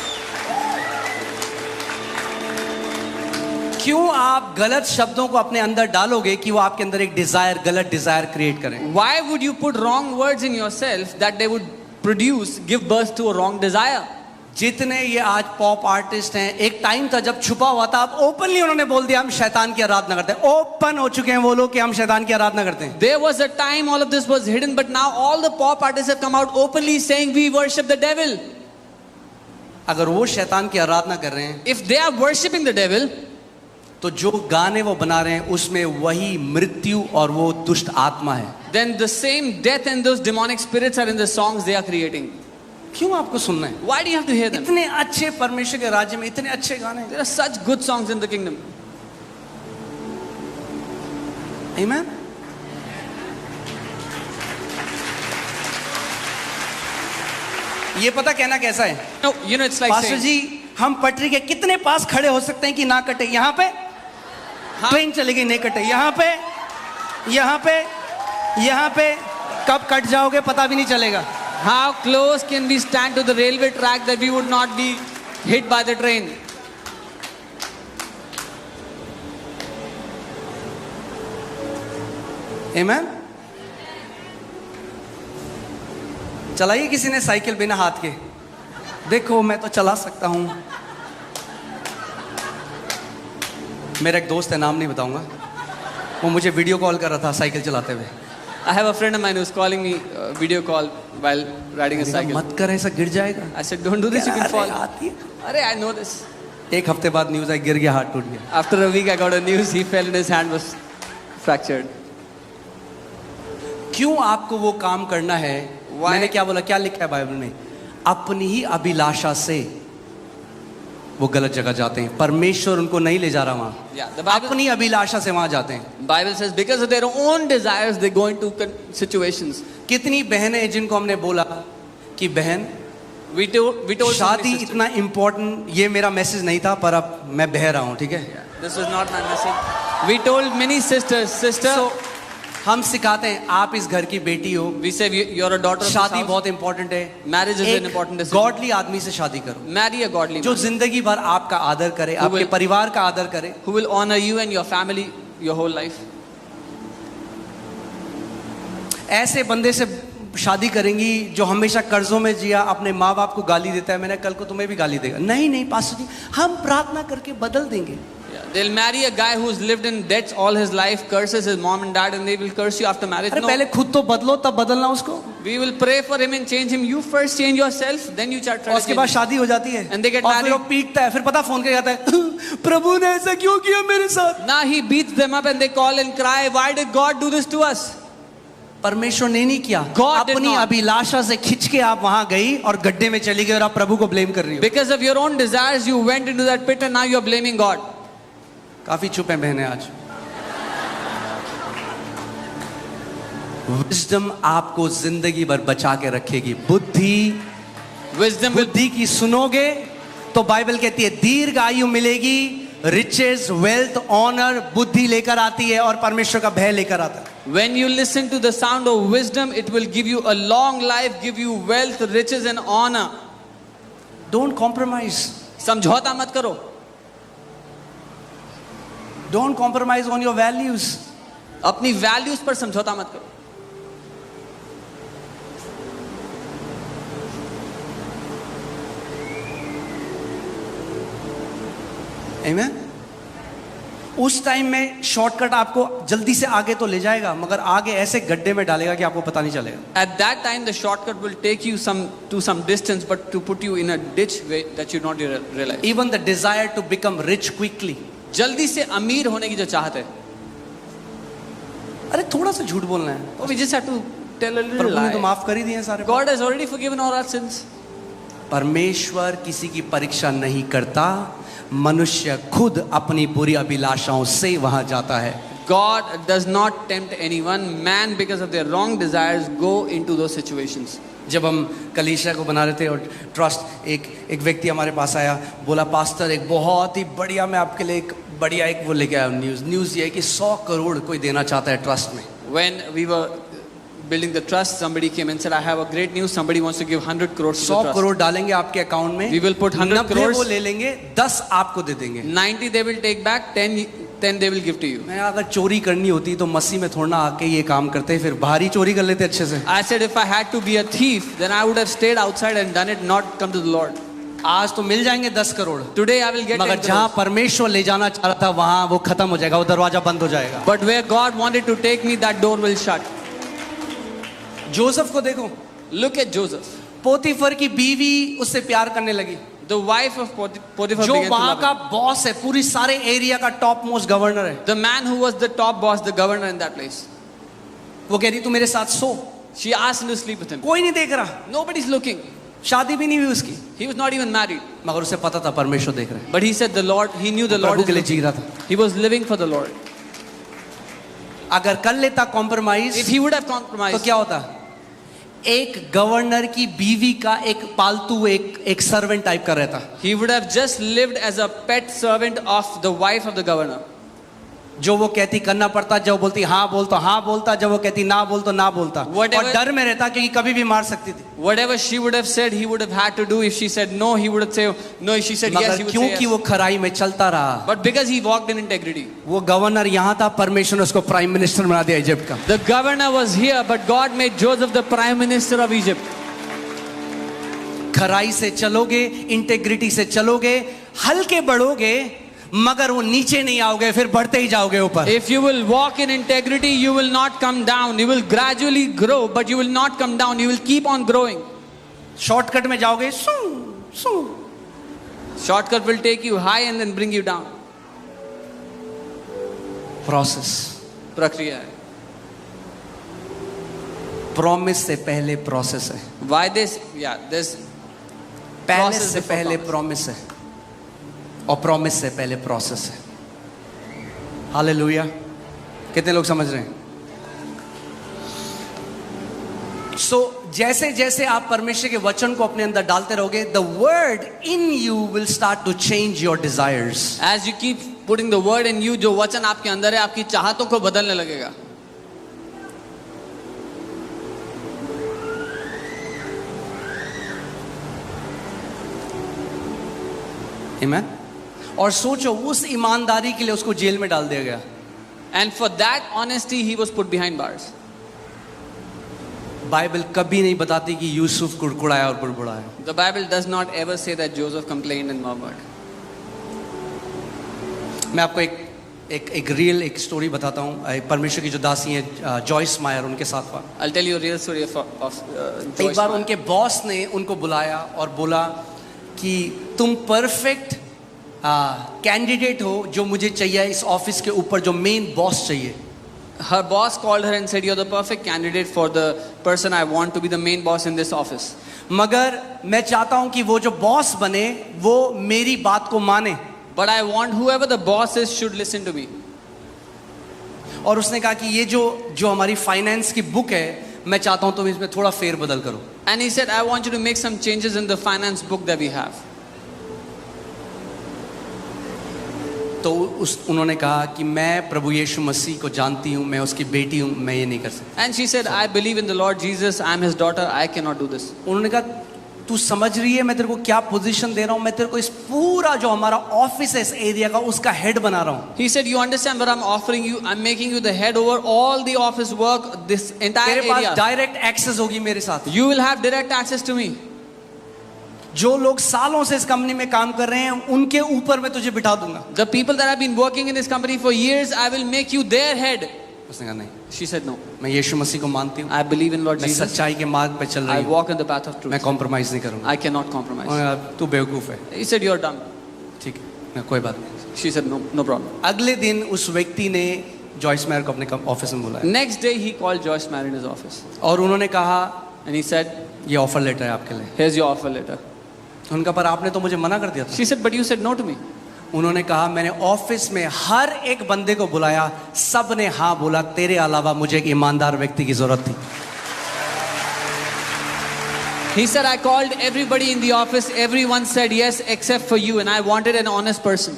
क्यों आप गलत शब्दों को अपने अंदर डालोगे कि वो आपके अंदर एक डिजायर, गलत डिजायर क्रिएट करें? Why would you put wrong words in yourself that they would give birth to a wrong desire? जितने ये आज पॉप आर्टिस्ट हैं, एक टाइम था जब छुपा हुआ था, अब ओपनली उन्होंने बोल दिया हम शैतान की आराधना करते हैं. ओपन हो चुके हैं वो लोग कि हम शैतान की आराधना करते हैं. There was a time all of this was hidden, but now all the pop artists have come out openly saying we worship the devil. अगर वो शैतान की आराधना कर रहे हैं, If they are worshipping the devil, तो जो गाने वो बना रहे हैं उसमें वही मृत्यु और वो दुष्ट आत्मा है. then the same death and those demonic spirits are in the songs they are creating. क्यों आपको सुनना है? Why do you have to hear them? इतने अच्छे परमेश्वर के राज्य में इतने अच्छे गाने हैं. There are such good songs in the kingdom. Amen? ये पता कहना कैसा है? No, you know it's like pastor saying, जी, हम पटरी के कितने पास खड़े हो सकते हैं कि ना कटे? यहाँ पे हाँ। ट्रेन चलेगी नहीं कटे, यहाँ पे, यहाँ पे, यहाँ पे कब कट जाओगे पता भी नहीं चलेगा. how close can we stand to the railway track that we would not be hit by the train? Amen? चलाइए किसी ने साइकिल बिना हाथ के. देखो मैं तो चला सकता हूं. मेरा एक दोस्त है, नाम नहीं बताऊंगा, वो मुझे वीडियो कॉल कर रहा था साइकिल चलाते हुए. I have a friend of mine who's calling me video call while riding a cycle. मत कर, ऐसा गिर जाएगा. I said, don't do this, you can अरे fall. आती है. Arey, I know this. एक हफ्ते बाद न्यूज आई, गिर गया, हाथ टूट गया. After a week, I got a news. He fell and his hand was fractured. क्यों आपको वो काम करना है? Why? मैंने क्या बोला, क्या लिखा है बाइबल में? अपनी ही अभिलाषा से वो गलत जगह जाते हैं. परमेश्वर उनको नहीं ले जा रहा वहां. Yeah, the Bible, अपनी अभिलाषा से वहां जाते हैं. Bible says because of their own desires, they go into situations. कितनी बहनें हैं जिनको हमने बोला कि बहन, We told so शादी many sisters. इतना इम्पोर्टेंट, ये मेरा मैसेज नहीं था पर अब मैं बह रहा हूं, ठीक है? This was not my message. We told many sisters, sister, So, हम सिखाते हैं आप इस घर की बेटी हो, we say you're a daughter of this शादी house. बहुत इंपॉर्टेंट है. Marriage is an important decision. Godly आदमी से शादी करो Marry a godly जो man जिंदगी भर आपका आदर करे, Who आपके will- परिवार का आदर करे. who will honor you and your family your whole life. ऐसे बंदे से शादी करेंगी जो हमेशा कर्जों में जिया, अपने माँ बाप को गाली देता है. मैंने कल को तुम्हें भी गाली देगा. नहीं नहीं पास्टर जी, हम प्रार्थना करके बदल देंगे. Yeah. They'll marry a guy who's lived in debts all his life, curses his mom and dad, and they will curse you after marriage. अरे No, पहले खुद तो बदलो तब बदलना उसको. we will pray for him and change him. You first change yourself, then you try और to उसके change बाद him. शादी हो जाती है And they get और फिर married. वो पीटता है. फिर पता फोन करके आता है, प्रभु ने ऐसा क्यों किया मेरे साथ? Now he beats them up and they call and cry, why did God do this to us? परमेश्वर ने नहीं किया. God did अपनी not. अभिलाषा से खिंच के आप वहां गई और गड्ढे में चली गई और आप प्रभु को ब्लेम कर रही हो. Because of your own desires, you went into that pit and now you're blaming God. काफी चुप हैं बहनें आज. विजडम आपको जिंदगी भर बचा के रखेगी. बुद्धि, Wisdom will बुद्धि की सुनोगे तो बाइबल कहती है दीर्घ आयु मिलेगी. रिचेस, वेल्थ, ऑनर बुद्धि लेकर आती है और परमेश्वर का भय लेकर आता है. When you listen to the sound of wisdom, it will give you a long life, give you wealth, riches and honor. Don't compromise. समझौता मत करो. Don't compromise on your values. अपनी वैल्यूज पर समझौता मत करो. Amen? उस टाइम में शॉर्टकट आपको जल्दी से आगे तो ले जाएगा, मगर आगे ऐसे गड्ढे में डालेगा कि आपको पता नहीं चलेगा। At that time, the shortcut will take you to some distance, but to put you in a ditch way that you not realize. Even the desire to become rich quickly. जल्दी से अमीर होने की जो चाहत है, अरे थोड़ा सा झूठ बोलना है, oh, we just have to tell a little प्रभु ने तो lie. माफ कर ही दिए हैं सारे। God has already forgiven all our sins. परमेश्वर किसी की परीक्षा नहीं करता, मनुष्य खुद अपनी बुरी अभिलाषाओं से वहां जाता है। God does not tempt anyone. Man, because of their wrong desires, go into those situations. जब हम कलीसिया को बना रहे थे और ट्रस्ट, एक व्यक्ति हमारे पास आया, बोला पास्टर एक बहुत ही बढ़िया, मैं आपके लिए एक बढ़िया एक वो लेके आया न्यूज़ ये है कि 100 करोड़ कोई देना चाहता है ट्रस्ट में। When we were building the trust, somebody came and said, I have a great news, somebody wants to give 100 crores to the 100 trust. Crore डालेंगे आपके अकाउंट में, We will put 100 90 crores. वो ले लेंगे, 10 आपको दे देंगे। 90 they will take back, 10 they will give to you. मैं अगर चोरी करनी होती तो मसीह में थोड़ा आके ये काम करते, फिर बाहर ही चोरी कर लेते अच्छे से। I said, if I had to be a thief, then I would have stayed outside and done it, not come to the Lord. आज तो मिल जाएंगे 10 crore, Today I will get 10 मगर जहां crores. परमेश्वर ले जाना चाह रहा था वहां वो खत्म हो जाएगा, वो दरवाजा बंद हो जाएगा। But where God wanted to take me, that door will shut. Joseph को देखो, Look at Joseph. पोतीफर की बीवी उससे प्यार करने लगी, The wife of Potiphar जो began to वहां love का him. बॉस है, पूरी सारे एरिया का टॉप मोस्ट गवर्नर है। The man who was the top boss, the governor in that place. वो कह रही तू मेरे साथ सो, She asked him to sleep with him. कोई नहीं देख रहा, Nobody's looking. शादी भी नहीं हुई उसकी, He was not even married. मगर उसे पता था परमेश्वर देख रहे हैं, But he said the Lord, he knew the Lord Prabhu is के लिए looking. जी रहा था। He was living for the Lord. अगर कर लेता compromise If he would have तो compromised, क्या होता, एक गवर्नर की बीवी का एक पालतू एक सर्वेंट टाइप का रहता, he would have just lived as a pet servant of the wife of the governor. जो वो कहती करना पड़ता, जब वो बोलती हाँ बोलता हाँ बोलता, जब वो कहती ना बोल तो ना बोलता, Whatever- और डर में रहता क्योंकि कभी भी मार सकती थी। Whatever she would have said, he would have had to do. If she said no, he would have said no. If she said yes, मगर he would say क्योंकि yes. वो खराई में चलता रहा, But because he walked in integrity, वो governor यहाँ था, परमेश्वर ने उसको प्राइम मिनिस्टर बना दिया इजिप्ट का। the governor was here, but God made Joseph the prime minister of Egypt. खराई से चलोगे, इंटेग्रिटी से चलोगे, हल्के बढ़ोगे, मगर वो नीचे नहीं आओगे, फिर बढ़ते ही जाओगे ऊपर। If you will walk in integrity, you will not come down. You will gradually grow, but you will not come down. You will keep on growing. Shortcut में जाओगे, सू सू, Shortcut will take you high and then bring you down. Process, प्रक्रिया है. Promise से पहले process है, Why this? Yeah, this. पहले Process से before पहले promise. प्रॉमिस है, और प्रॉमिस से पहले प्रोसेस है। हालेलुया, कितने लोग समझ रहे हैं? सो जैसे जैसे आप परमेश्वर के वचन को अपने अंदर डालते रहोगे, the word in you will start to change your desires. As you keep putting the word in you, जो वचन आपके अंदर है, आपकी चाहतों को बदलने लगेगा. आमीन। और सोचो, उस ईमानदारी के लिए उसको जेल में डाल दिया गया। And for that honesty, he was put behind bars. Bible कभी नहीं बताती कि यूसुफ कुड़कुड़ाया और बुड़बुड़ाया। The Bible does not ever say that Joseph complained and murmured. मैं आपको एक रियल एक स्टोरी बताता हूँ। परमेश्वर की जो दासी है जॉयस मायर, उनके साथ हुआ। I'll tell you a real story of एक Joyce बार Meyer. उनके बॉस ने उनको बुलाया और बोला कि तुम परफेक्ट कैंडिडेट हो जो मुझे चाहिए इस ऑफिस के ऊपर, जो मेन बॉस चाहिए। Her boss called her and said, "You're the perfect candidate for the person I want to be the main boss in this office. मगर मैं चाहता हूं कि वो जो बॉस बने वो मेरी बात को माने। But I want whoever the boss is should listen to me." और उसने कहा कि ये जो हमारी फाइनेंस की बुक है, मैं चाहता हूं तुम इसमें थोड़ा फेर बदल करो। And he said, "I want you to make some changes in the finance book that we have." तो उन्होंने कहा कि मैं प्रभु यीशु मसीह को जानती हूँ, मैं उसकी बेटी हूँ, मैं ये नहीं कर सकती। And she said, "I believe in the Lord Jesus. I'm his daughter. I cannot do this." उन्होंने कहा तू समझ रही है मैं तेरे को क्या पोजीशन दे रहा हूँ, मैं तेरे को इस पूरा जो हमारा ऑफिस है इस एरिया का उसका हेड बना रहा हूँ। He said, "You understand what I'm offering you? I'm making you the head over all the office work, this entire तेरे पास area. डायरेक्ट एक्सेस होगी मेरे साथ। You will have direct access to me." जो लोग सालों से इस कंपनी में काम कर रहे हैं उनके ऊपर मैं तुझे बिठा दूंगा। The people that have been working in this company for years, I will make you their head. उसने कहा नहीं, She said no. मैं यीशु मसीह को मानती हूँ, I believe in Lord मैं Jesus. सच्चाई के मार्ग पे चल I रही हूँ, walk in the path of truth. मैं कॉम्प्रोमाइज नहीं करूंगा। I cannot compromise. उन्होंने कहा, तू बेवकूफ है। He said, you're dumb. ठीक है, मैं कोई बात नहीं। She said, no, no problem. अगले दिन उस व्यक्ति ने जॉयस मेयर को अपने ऑफिस में बुलाया Next day, he called Joyce Meyer in his office. और उन्होंने कहा And he said, ये ऑफर लेटर है आपके लिए। here's your offer letter. उनका पर आपने तो मुझे मना कर दिया था। She said, but you said no to me. उन्होंने कहा मैंने ऑफिस में हर एक बंदे को बुलाया, सब ने हाँ बोला, तेरे अलावा मुझे एक ईमानदार व्यक्ति की जरूरत थी। He said, I called everybody in the office. Everyone said yes except for you. And I wanted an honest person.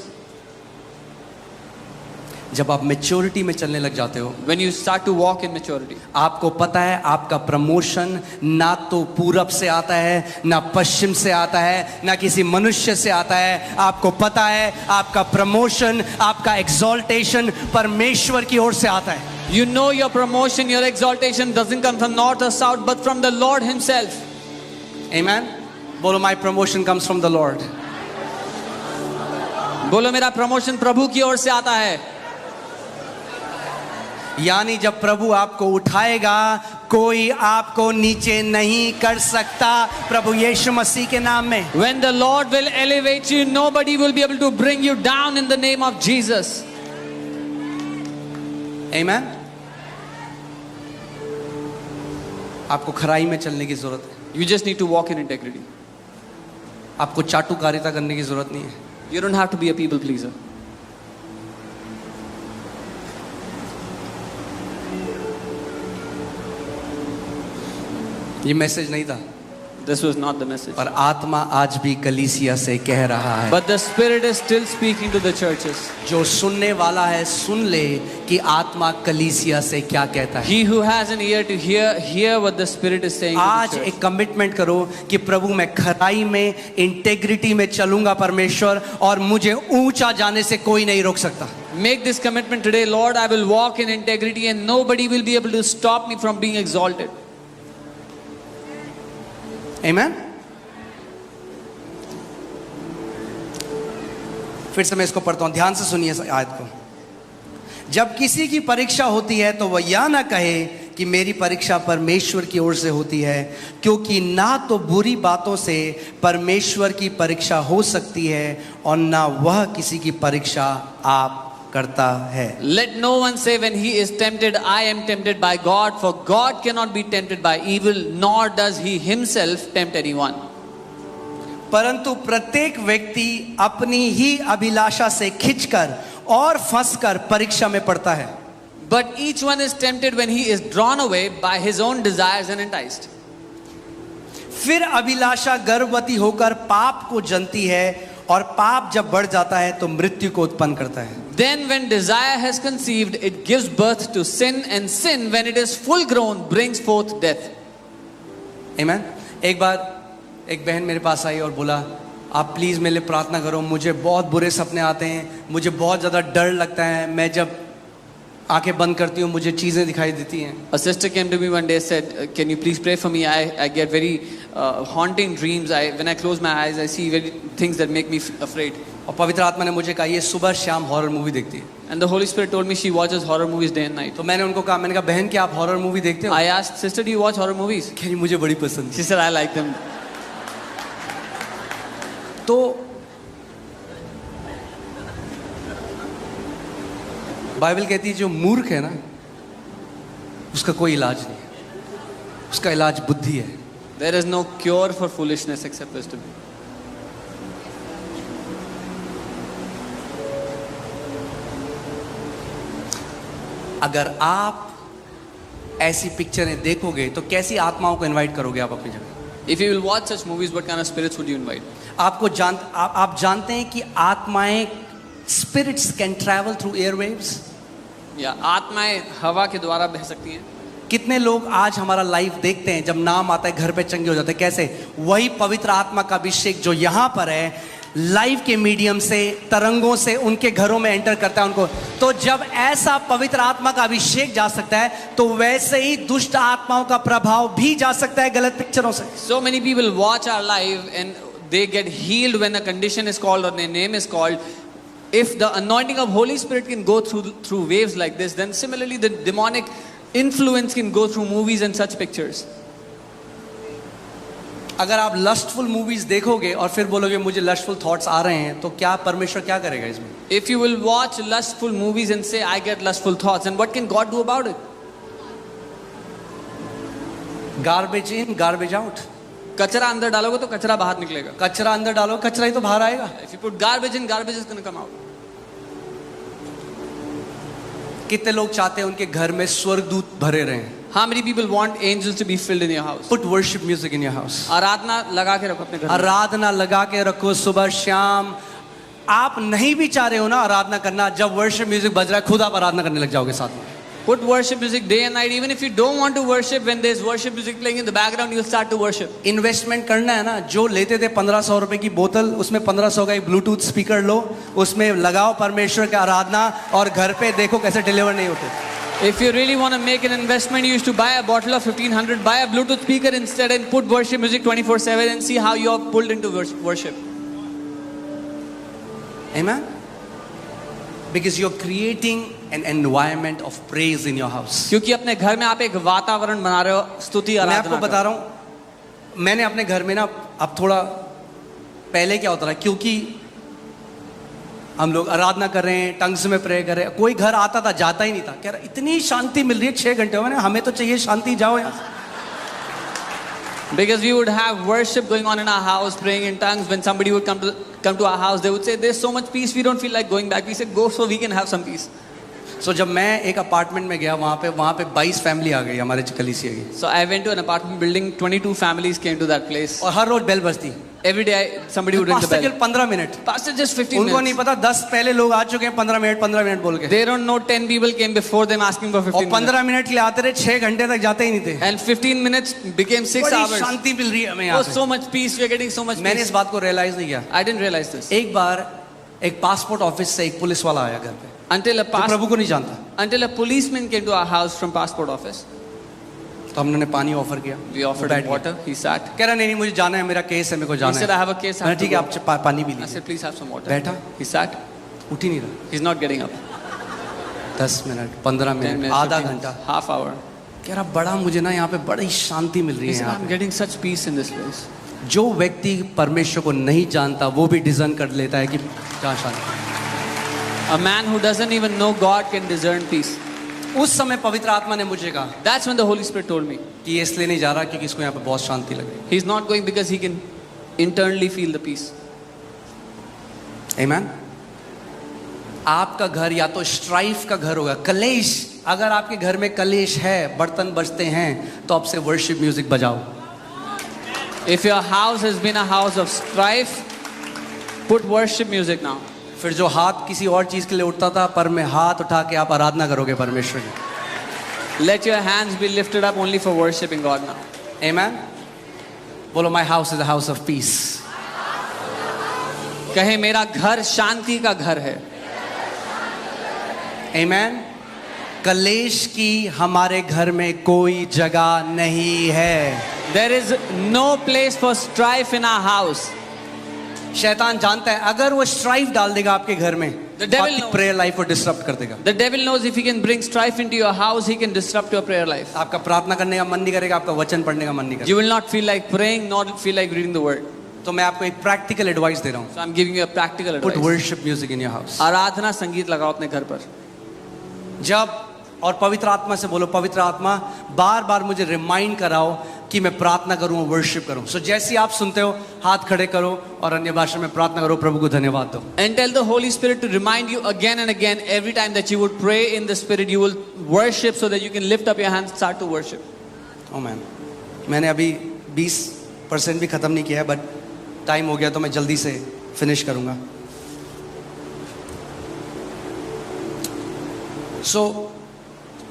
जब आप मैच्योरिटी में चलने लग जाते हो, When you start to walk in maturity, आपको पता है आपका प्रमोशन ना तो पूरब से आता है, ना पश्चिम से आता है, ना किसी मनुष्य से आता है। आपको पता है आपका प्रमोशन, आपका एक्सॉल्टेशन परमेश्वर की ओर से आता है। you know your promotion, your exaltation doesn't come from north or south, but from the Lord Himself. Amen? बोलो, my promotion comes from the Lord. बोलो मेरा प्रमोशन प्रभु की ओर से आता है। यानी जब प्रभु आपको उठाएगा कोई आपको नीचे नहीं कर सकता, प्रभु यीशु मसीह के नाम में। When the Lord will elevate you, nobody will be able to bring you down in the name of Jesus. Amen? आपको खराई में चलने की जरूरत है। You just need to walk in integrity. आपको चाटुकारिता करने की जरूरत नहीं है। You don't have to be a people pleaser. ये मैसेज नहीं था, This was not the message. पर आत्मा आज भी कलीसिया से कह रहा है। But the Spirit is still speaking to the churches. जो सुनने वाला है सुन ले कि आत्मा कलीसिया से क्या कहता है। He who has an ear to hear what the Spirit is saying to आज the church. एक कमिटमेंट करो कि प्रभु मैं खराई में, इंटेग्रिटी में चलूंगा परमेश्वर, और मुझे ऊंचा जाने से कोई नहीं रोक सकता। Make this commitment today, Lord. I will walk in integrity, and nobody will be able to stop me from being exalted. Amen? फिर से मैं इसको पढ़ता हूं, ध्यान से सुनिए इस आयत को। जब किसी की परीक्षा होती है तो वह यह ना कहे कि मेरी परीक्षा परमेश्वर की ओर से होती है, क्योंकि ना तो बुरी बातों से परमेश्वर की परीक्षा हो सकती है और ना वह किसी की परीक्षा आप करता है। Let no one say when he is tempted, I am tempted by God, for God cannot be tempted by evil, nor does he himself tempt anyone. परंतु प्रत्येक व्यक्ति अपनी ही अभिलाषा से खिंचकर और फंसकर परीक्षा में पड़ता है। But each one is tempted when he is drawn away by his own desires and enticed. फिर अभिलाषा गर्भवती होकर पाप को जनती है, और पाप जब बढ़ जाता है तो मृत्यु को उत्पन्न करता है। Then when desire has conceived, it gives birth to sin, and sin, when it is full grown, brings forth death. Amen? एक बार एक बहन मेरे पास आई और बोला, आप प्लीज़ मेरे लिए प्रार्थना करो, मुझे बहुत बुरे सपने आते हैं, मुझे बहुत ज़्यादा डर लगता है, मैं जब आंखें बंद करती हूँ मुझे चीज़ें दिखाई देती हैं। A sister came to me one day, said, can you please pray for me? I get very haunting dreams. When I close my eyes, I see very things that make me afraid. और पवित्र आत्मा ने मुझे कहा ये सुबह शाम horror movie देखती है। And the Holy Spirit told me she watches horror movies day and night. तो मैंने उनको कहा, मैंने कहा बहन क्या आप हॉरर मूवी देखते हो? I asked, sister, do you watch horror movies? कह रही मुझे बड़ी पसंद। She said, I like them. तो बाइबल कहती है जो मूर्ख है ना उसका कोई इलाज नहीं है, उसका इलाज बुद्धि है। There is no cure for foolishness except wisdom. अगर आप ऐसी पिक्चरें देखोगे तो कैसी आत्माओं को इनवाइट करोगे आप अपनी जगह? If you will watch such movies, what kind of spirits would you invite? आप जानते हैं कि आत्माएं, spirits can travel through airwaves? या आत्माएं हवा के द्वारा बह सकती हैं। कितने लोग आज हमारा लाइव देखते हैं, जब नाम आता है घर पे चंगे हो जाते हैं। कैसे? वही पवित्र आत्मा का अभिषेक जो यहाँ पर है लाइव के मीडियम से, तरंगों से उनके घरों में एंटर करता है उनको। तो जब ऐसा पवित्र आत्मा का अभिषेक जा सकता है तो वैसे ही दुष्ट आत्माओं का प्रभाव भी जा सकता है गलत पिक्चरों से। So many people watch our live and they get healed when a condition is called or their name is called. If the anointing of Holy Spirit can go through waves like this, then similarly the demonic influence can go through movies and such pictures. अगर आप lustful movies देखोगे और फिर बोलोगे मुझे lustful thoughts आ रहे हैं, तो क्या परमेश्वर क्या करेगा इसमें? If you will watch lustful movies and say I get lustful thoughts, and what can God do about it? Garbage in garbage out. कचरा अंदर डालोगे तो कचरा बाहर निकलेगा. कचरा अंदर डालो, कचरा ही तो बाहर आएगा. If you put garbage in, garbage is going to come out. कितने लोग चाहते हैं उनके घर में स्वर्गदूत भरे रहें? How many people want angels to be filled in your house? Put worship music in your house. आराधना लगा के रखो अपने घर में. आराधना लगा के रखो सुबह शाम. आप नहीं भी चाह रहे हो ना आराधना करना, जब वर्शिप म्यूजिक बज रहा है खुद आप आराधना करने लग जाओगे साथ में. Put worship music day and night. Even if you don't want to worship, when there's worship music playing in the background, you'll start to worship. Investment करना है ना. जो लेते थे 1500 रुपए की बोतल, उसमें 1500 का एक ब्लूटूथ स्पीकर लो, उसमें लगाओ परमेश्वर की आराधना और घर पे देखो कैसे डिलीवर नहीं होते. If you really want to make an investment, you used to buy a bottle of 1500, buy a Bluetooth speaker instead and put worship music 24/7 and see how you are pulled into worship. Amen? Because you're creating an environment of praise in your house. क्योंकि अपने घर में आप एक वातावरण बना रहे हो स्तुति मैं आराधना. आपको बता रहा हूँ, मैंने अपने घर में ना, अब थोड़ा पहले क्या होता था, क्योंकि हम लोग आराधना कर रहे हैं, टंग्स में प्रे कर रहे हैं, कोई घर आता था जाता ही नहीं था. कह रहा इतनी शांति मिल रही है 6 घंटे में, हमें तो चाहिए शांति, जाओ यहाँ से. Because we would have worship going on in our house, praying in tongues. When somebody would come to our house, they would say, "There's so much peace, we don't feel like going back." We said, "Go so we can have some peace." So जब मैं एक apartment में गया, वहाँ पे 22 family आ गई हमारे कलीसिया की. So I went to an apartment building. 22 families came to that place. और हर रोज बेल बजती. Every day somebody would ring the bell. 15 minute. Pastor, just 15 उनको minutes. नहीं पता 10 पहले लोग आ चुके हैं 15 मिनट बोल के. They don't know 10 people came before them asking for 15 और 15 minutes. मिनट के लिए आते रहे, 6 घंटे तक जाते ही नहीं थे. And 15 minutes became 6 बड़ी hours. शांति मिल रही है हमें Oh, यहाँ से. so much peace. We are getting so much मैंने peace. इस बात को रियलाइज नहीं किया. I didn't realize this. एक बार एक पासपोर्ट ऑफिस से एक पुलिस वाला आया घर पे, Until a जो प्रभु को नहीं जानता. until a policeman came to our house from passport office. तो हमने पानी ऑफर किया. We offered him water. He sat. कह रहा नहीं मुझे जाना है, मेरा केस है, मेरे को He जाना said, है. "I have a case." I मैंने have to ठीक है go." आप पानी भी I लीजिए. said, "Please have some water." बैठा, He sat. उठ ही नहीं रहा. He's not getting up. 10 minute, 15 10 minute, minutes, आधा 15 घंटा. minutes, half hour. कह रहा बड़ा मुझे ना यहाँ पे बड़ी शांति मिल रही He है said, यहाँ "I'm पे." getting such peace in this place." जो व्यक्ति परमेश्वर को नहीं जानता वो भी डिजर्न कर लेता है कि क्या शांति. A man who doesn't even know God can discern peace. उस समय पवित्र आत्मा ने मुझे कहा That's when the Holy Spirit told me. कि ये इसलिए नहीं जा रहा क्योंकि इसको यहाँ पे बहुत शांति लग रही He's not going because he can internally feel the peace. है. आमीन. आपका घर या तो स्ट्राइफ का घर होगा, कलेश. अगर आपके घर में कलेश है, बर्तन बजते हैं, तो आपसे वर्शिप म्यूजिक बजाओ. If your house has been a house of strife, put worship music now. फिर जो हाथ किसी और चीज के लिए उठता था, पर में हाथ उठा के आप आराधना करोगे परमेश्वर की. Let your hands be lifted up only for worshiping God now. आमीन. बोलो my house is a house of peace. कहे मेरा घर शांति का घर है. आमीन. कलेश की हमारे घर में कोई जगह नहीं है. There is no place for strife in our house. शैतान जानता है अगर वो स्ट्राइफ डाल देगा आपके घर में, The devil आपकी knows. प्रेयर लाइफ को डिस्टर्ब कर देगा. The devil knows if he can bring strife into your house, he can disrupt your prayer life. आपका प्रार्थना करने का मन नहीं करेगा, आपका वचन पढ़ने का मन नहीं करेगा. You will not feel like praying, nor feel like reading the word. तो मैं आपको एक प्रैक्टिकल एडवाइस दे रहा हूँ. So I'm giving you a practical put advice. Worship music in your house. आराधना संगीत लगाओ अपने घर पर. जब और पवित्र आत्मा से बोलो, पवित्र आत्मा बार बार मुझे रिमाइंड कराओ कि मैं प्रार्थना करूं, वर्शिप करूं. सो जैसे आप सुनते हो हाथ खड़े करो और अन्य भाषा में प्रार्थना करो, प्रभु को धन्यवाद दो. And tell the Holy Spirit to remind you again and again, every time that you would pray in the Spirit, you will worship so that you can lift up your hands, start to worship. आमीन. मैंने अभी 20% भी खत्म नहीं किया है, but time हो गया तो मैं जल्दी से फिनिश करूंगा. सो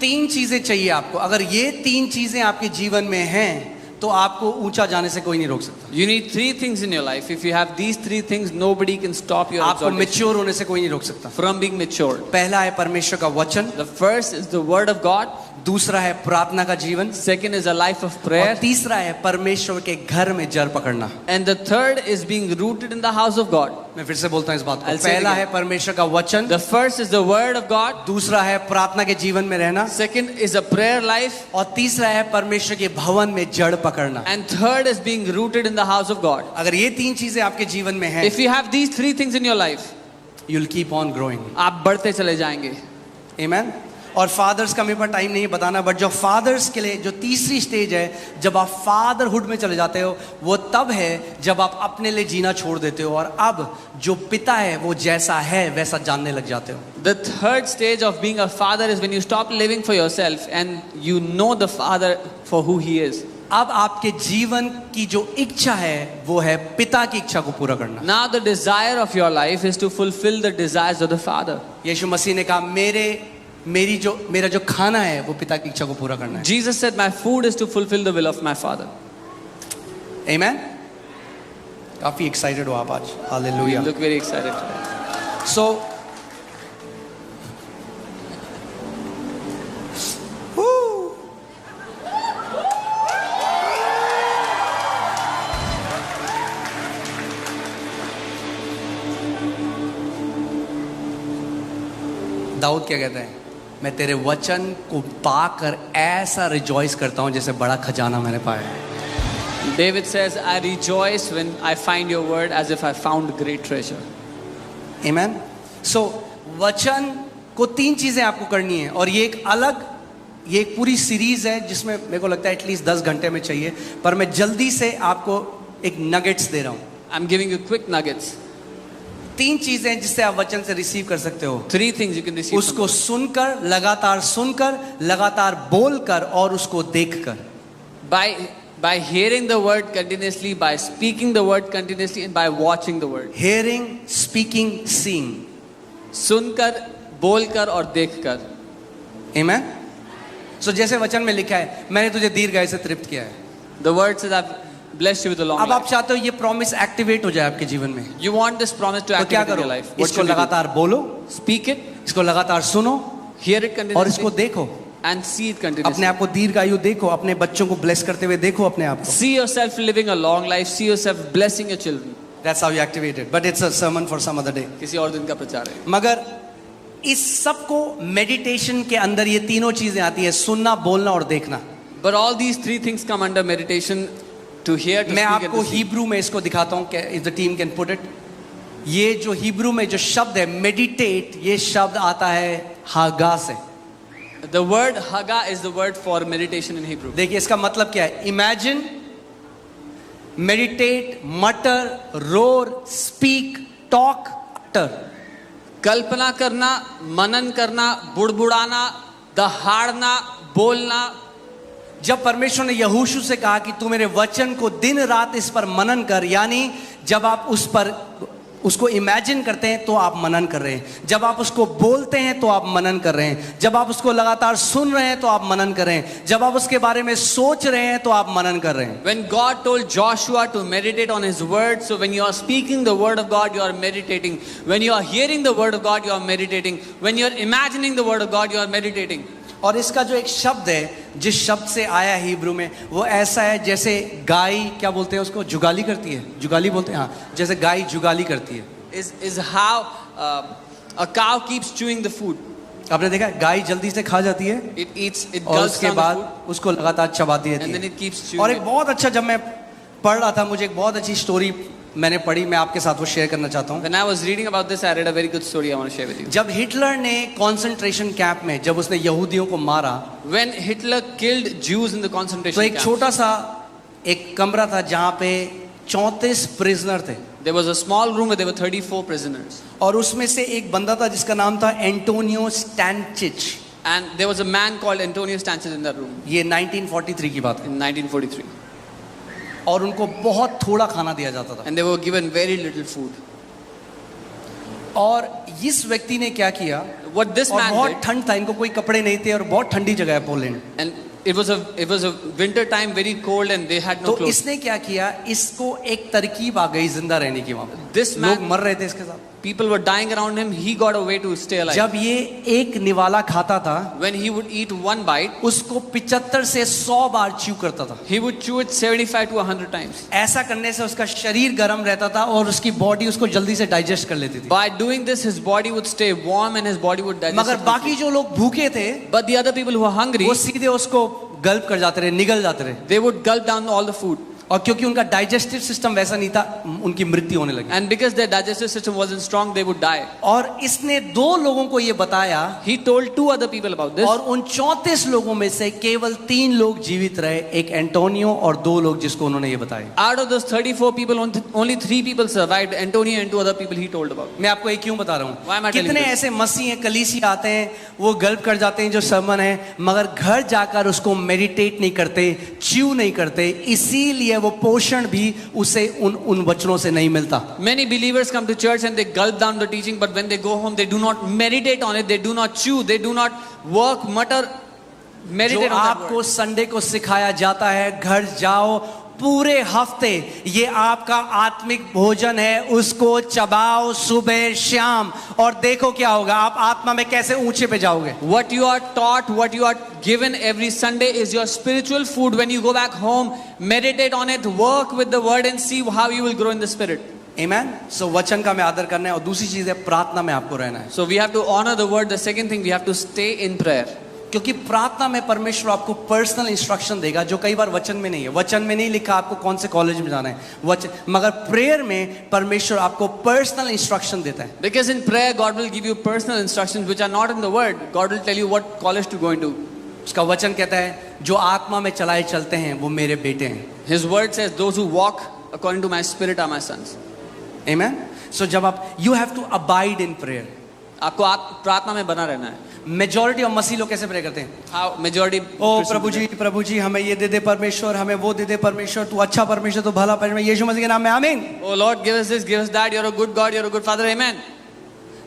3 चीजें चाहिए आपको. अगर ये 3 चीजें आपके जीवन में हैं तो आपको ऊंचा जाने से कोई नहीं रोक सकता. You need 3 things in your life. If you have these 3 things, nobody can stop your आपको exaltation मैच्योर होने से कोई नहीं रोक सकता. from being matured. पहला है परमेश्वर का वचन. The first is the word of God. दूसरा है प्रार्थना का जीवन, Second is a life of और prayer. तीसरा है परमेश्वर के घर में जड़ पकड़ना। And the third is being rooted in the house of God. मैं फिर से बोलता हूँ इस बात को। I'll say it पहला again. है परमेश्वर का वचन, The first is the word of God. दूसरा है प्रार्थना के जीवन में रहना, Second is a prayer life. और तीसरा है परमेश्वर के भवन में जड़ पकड़ना। And third is being rooted in the house of God. अगर ये तीन चीजें आपके जीवन में हैं, If you have these three things in your life, you'll keep on growing. आप बढ़ते चले जाएंगे. Amen. और फादर्स का मेरे पास टाइम नहीं है बताना, बट जो फादर्स के लिए जो तीसरी स्टेज है जब आप फादरहुड में चले जाते हो, वो तब है जब आप अपने लिए जीना छोड़ देते हो और अब जो पिता है वो जैसा है वैसा जानने लग जाते हो। The third stage of being a father is when you stop living for yourself and you know the father for who he is. अब आपके जीवन की जो इच्छा है वो है पिता की इच्छा को पूरा करना। Now the desire of your life is to fulfill the desires of the father. यीशु मसीह ने कहा मेरा जो खाना है वो पिता की इच्छा को पूरा करना है। Jesus said, my food is to fulfill the will of my father. Amen. काफी एक्साइटेड हो आप आज। Hallelujah. You look very excited today. So दाऊद क्या कहता है? मैं तेरे वचन को पाकर ऐसा रिजॉइस करता हूं जैसे बड़ा खजाना मैंने पाया है। David says, I rejoice when I find your word as if I found great treasure. Amen. So वचन को तीन चीजें आपको करनी है और ये एक पूरी सीरीज है जिसमें मेरे को लगता है एटलीस्ट 10 घंटे में चाहिए, पर मैं जल्दी से आपको एक नगेट्स दे रहा हूं। I'm giving you quick nuggets. तीन चीजें जिससे आप वचन से रिसीव कर सकते हो। 3 things you can receive. उसको सुनकर, लगातार बोलकर और उसको देखकर। By hearing the word continuously, by speaking the word continuously, and by watching the word. Hearing, speaking, seeing. सुनकर, बोलकर और देखकर. Amen. So जैसे वचन में लिखा है, मैंने तुझे दीर्घायु से तृप्त किया है। The word says, I've blessed you with a long अब आप life. चाहते हो ये प्रॉमिस एक्टिवेट हो जाए आपके जीवन में, You want this promise to तो क्या activate in करो? your life. What इसको should you do? लगातार बोलो, Speak it, इसको लगातार सुनो hear it और continuously, इसको देखो। and see it अपने continuously. आप को दीर्घायु देखो, अपने बच्चों को ब्लेस करते हुए देखो अपने आप को। See yourself living a long life. See yourself blessing your children. That's how you activate it. But it's a sermon for some other day. किसी और दिन का प्रचार है. मगर इस सब को मेडिटेशन के अंदर ये तीनों चीजें आती है, सुनना, बोलना और देखना। But all these 3 things come under meditation: to hear, to मैं speak, and आपको to see. हिब्रू में इसको दिखाता हूँ, if the team can put it. ये जो हिब्रू में जो शब्द है मेडिटेट, ये शब्द आता है हागा से। The word haga is the word for meditation in Hebrew. देखिए इसका मतलब क्या है? इमेजिन, मेडिटेट, मटर, रोर, स्पीक, टॉक, अटर। कल्पना करना, मनन करना, बुड़बुड़ाना, दहाड़ना, बोलना. जब परमेश्वर ने यहोशू से कहा कि तू मेरे वचन को दिन रात इस पर मनन कर, यानी जब आप उसको इमेजिन करते हैं तो आप मनन कर रहे हैं, जब आप उसको बोलते हैं तो आप मनन कर रहे हैं, जब आप उसको लगातार सुन रहे हैं तो आप मनन कर रहे हैं, जब आप उसके बारे में सोच रहे हैं तो आप मनन कर रहे हैं। When God told Joshua to meditate on his word, so when you are speaking the word of God, you are meditating. When you are hearing the word of God, you are meditating. When you are imagining the word of God, you are meditating. और इसका जो एक शब्द है, जिस शब्द से आया है हिब्रू में, वो ऐसा है जैसे गाय, क्या बोलते हैं उसको, जुगाली करती है, जुगाली बोलते हैं, हाँ, जैसे गाय जुगाली करती है। Is how a cow keeps chewing the food. आपने देखा है गाय जल्दी से खा जाती है It eats, it और gulps उसके down the बाद food, उसको लगातार चबाती and रहती then है। it keeps chewing. और एक it. बहुत अच्छा, जब मैं पढ़ रहा था, मुझे एक बहुत अच्छी स्टोरी मैंने पढ़ी, मैं आपके साथ वो शेयर करना चाहता हूँ। When I was reading about this, I read a very good story I want to share with you. जब हिटलर ने कॉन्सेंट्रेशन कैंप में, जब उसने यहूदियों को मारा, When Hitler killed Jews in the तो concentration एक camps, छोटा सा एक कमरा था जहाँ पे 34 प्रिजनर थे, there was a small room where there were 34 prisoners. और उसमें से एक बंदा था जिसका नाम था Antonio स्टैनचिच। And there was a man called Antonio Stanchis in that room ये 1943 की बात है। in 1943. और उनको बहुत थोड़ा खाना दिया जाता था। And they were given very little food. और इस व्यक्ति ने क्या किया, What this और man बहुत did, ठंड था, इनको कोई कपड़े नहीं थे और बहुत ठंडी जगह है Poland, and it was a winter time, very cold, and they had no तो clothes. इसने क्या किया, इसको एक तरकीब आ गई जिंदा रहने की। वहां This लोग man, मर रहे थे इसके साथ, people were dying around him, he got a way to stay alive. जब ये एक निवाला खाता था, When he would eat one bite, उसको 75 से 100 बार च्यू करता था. he would chew it 75 to 100 times. ऐसा करने से उसका शरीर गर्म रहता था और उसकी बॉडी उसको जल्दी से डाइजेस्ट कर लेती थी. By doing this, his body would stay warm and his body would digest. मगर it बाकी जो लोग भूखे थे, But the other people who were hungry, वो सीधे उसको गल्प कर जाते रहे, निगल जाते रहे. they would gulp down all the food. और क्योंकि उनका डाइजेस्टिव सिस्टम वैसा नहीं था, उनकी मृत्यु होने लगी. And because their digestive system wasn't strong, they would die. और इसने 2 लोगों को ये बताया, He told 2 other people about this. और उन 34 लोगों में से केवल 3 लोग जीवित रहे, एक एंटोनियो और 2 लोग जिसको उन्होंने ये बताया. Out of those 34 people, only 3 people survived. Antonio and 2 other people he told about. मैं आपको ये क्यों बता रहा Why am I हूँ? telling कितने you this? ऐसे मसीह हैं, कलीसिया आते हैं, वो गल्प कर जाते हैं जो सर्मन है, मगर घर जाकर उसको मेडिटेट नहीं करते, च्यू नहीं करते, इसीलिए वो पोषण भी उसे उन वचनों से नहीं मिलता. Many believers come to church and they gulp down the teaching, but when they go home, they do not meditate on it, they do not chew, they do not work, mutter, जो meditate on that आपको word. Sunday को सिखाया जाता है, घर जाओ, पूरे हफ्ते ये आपका आत्मिक भोजन है, उसको चबाओ सुबह शाम, और देखो क्या होगा, आप आत्मा में कैसे ऊंचे पे जाओगे. What you are taught, what you are given every Sunday is your spiritual food. When you go back home, meditate on it, work with the word and see how you will grow in the spirit. Amen. So वचन का में आदर करना है, और दूसरी चीज है प्रार्थना में आपको रहना है. So we have to honor the word. The second thing, we have to stay in prayer. क्योंकि प्रार्थना में परमेश्वर आपको पर्सनल इंस्ट्रक्शन देगा जो कई बार वचन में नहीं है. वचन में नहीं लिखा आपको कौन से कॉलेज में जाना है, वचन, मगर प्रेयर में परमेश्वर आपको पर्सनल इंस्ट्रक्शन देता है. Because in prayer, God will give you personal instructions which are not in the word. God will tell you what college to go into. उसका वचन कहता है जो आत्मा में चलाए चलते हैं वो मेरे बेटे हैं. His word says, those who walk according to my spirit are my sons. Amen. So जब आप you have to abide in prayer. आपको प्रार्थना में बना रहना है. मेजॉरिटी ऑफ मसीह लोग कैसे प्रे करते हैं? How majority? ओ प्रभु जी हमें ये दे दे परमेश्वर, हमें वो दे दे परमेश्वर, तू अच्छा परमेश्वर, तू भला परमेश्वर, यीशु मसीह के नाम में आमीन. Oh Lord, give us this, give us that. You're a good God, you're a good Father. Amen.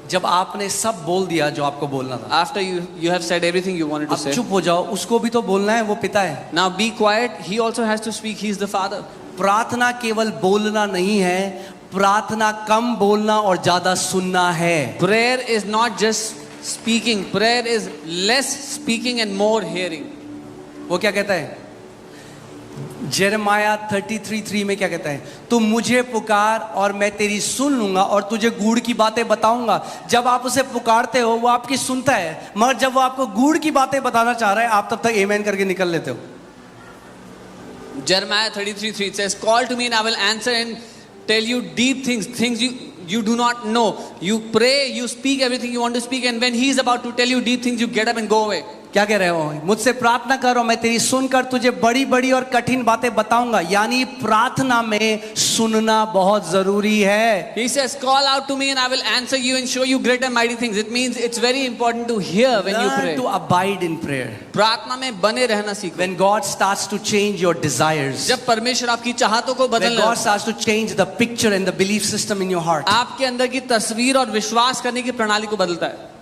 जब आपने सब बोल दिया जो आपको बोलना था, After you have said everything you wanted to अब say, चुप हो जाओ. उसको भी तो बोलना है, वो पिता है. now be quiet. He also has to speak. He's the Father. प्रार्थना केवल बोलना नहीं है, प्रार्थना कम बोलना और ज्यादा सुनना है. Prayer is not just speaking. Prayer is less speaking and more hearing. वो क्या कहता है? जेरेमाया 33:3 में क्या कहता है? तू मुझे पुकार और मैं तेरी सुन लूंगा और तुझे गूढ़ की बातें बताऊंगा. जब आप उसे पुकारते हो वो आपकी सुनता है, मगर जब वो आपको गूढ़ की बातें बताना चाह रहा है, आप तब तक आमेन करके निकल लेते हो. Jeremiah 33:3 it says, call to me and I will answer and tell you deep things, things you do not know. You pray, you speak everything you want to speak, and when he is about to tell you deep things, you get up and go away. क्या कह रहे हो? मुझसे प्रार्थना करो, मैं तेरी सुनकर तुझे बड़ी बड़ी और कठिन बातें बताऊंगा. यानी प्रार्थना में सुनना बहुत जरूरी है. He says, call out to me and I will answer you and show you great and mighty things. It means it's very important to hear when you pray. Learn to abide in prayer. प्रार्थना में बने रहना सीखो. When God starts to change your desires, जब परमेश्वर आपकी चाहतों को when बदलने God starts to change the picture and the belief system in your heart, आपके अंदर की तस्वीर और विश्वास करने की प्रणाली को बदलता है.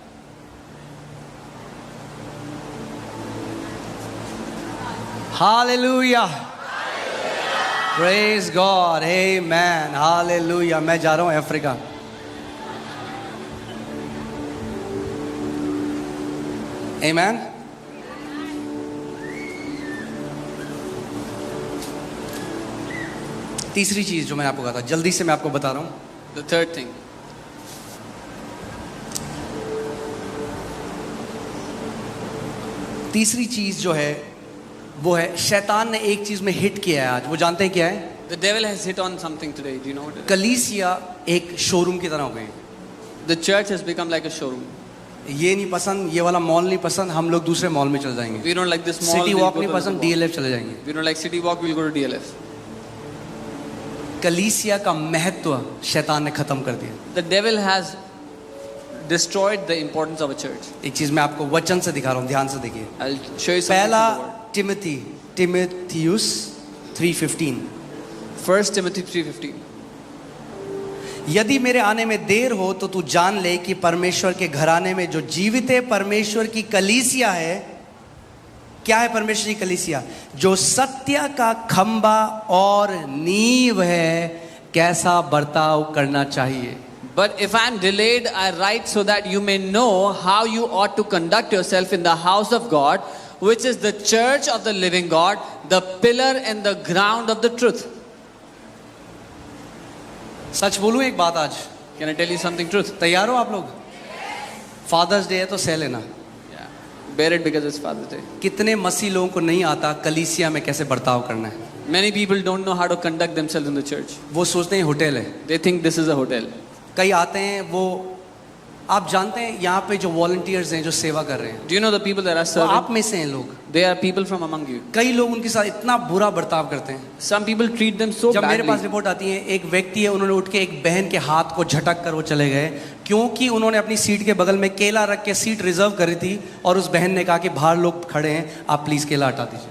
Hallelujah. Praise God. Amen. Hallelujah. मैं जा रहा हूँ अफ्रीका. Amen. तीसरी चीज जो मैंने आपको कहा था, जल्दी से मैं आपको बता रहा हूँ. The third thing. तीसरी चीज जो है वो है, शैतान ने एक चीज में हिट किया है आज. वो जानते हैं क्या है? The devil has hit on something today. Do you know what it is? कलीसिया एक शोरूम की तरह हो गई. The church has become like a showroom. ये नहीं पसंद, ये वाला मॉल नहीं पसंद, हम लोग दूसरे मॉल में चले जाएंगे. We don't like this mall. City we'll walk go नहीं to पसंद, the mall. DLF चले जाएंगे. We don't like city walk. We'll go to DLF. कलीसिया का महत्व शैतान ने खत्म कर दिया. The devil has destroyed the importance of a church. एक चीज मैं आपको वचन से दिखा रहा हूँ, ध्यान से देखिए. I'll show you something पहला from the word. टिमोथियुस 3:15. 1 Timothy 3:15. यदि मेरे आने में देर हो तो तू जान ले कि परमेश्वर के घराने में जो जीवित परमेश्वर की कलीसिया है. क्या है परमेश्वर की कलीसिया? जो सत्य का खंबा और नींव है, कैसा बर्ताव करना चाहिए. But if I am delayed, I write so that you may know how you ought to conduct yourself in the house of God, which is the church of the living God, the pillar and the ground of the truth. सच बोलूं एक बात आज, Can I tell you something truth? तैयार हो आप लोग? Fathers day है तो सह लेना। Yeah. Bear it because it's Father's Day. कितने मसीह लोगों को नहीं आता कलीसिया में कैसे बर्ताव करना है। Many people don't know how to conduct themselves in the church. वो सोचते हैं होटल है। They think this is a hotel. कई आते हैं, वो आप जानते हैं यहाँ पे जो वॉलंटियर्स हैं जो सेवा कर रहे हैं, Do you know the people that are वो serving? आप में से हैं लोग। They are people from among you. कई लोग उनके साथ इतना बुरा बर्ताव करते हैं। Some people treat them so जब मेरे पास badly. रिपोर्ट आती है, एक व्यक्ति है, उन्होंने उठ के एक बहन के हाथ को झटक कर वो चले गए, क्योंकि उन्होंने अपनी सीट के बगल में केला रख के सीट रिजर्व करी थी और उस बहन ने कहा कि बाहर लोग खड़े हैं, आप प्लीज केला हटा दीजिए।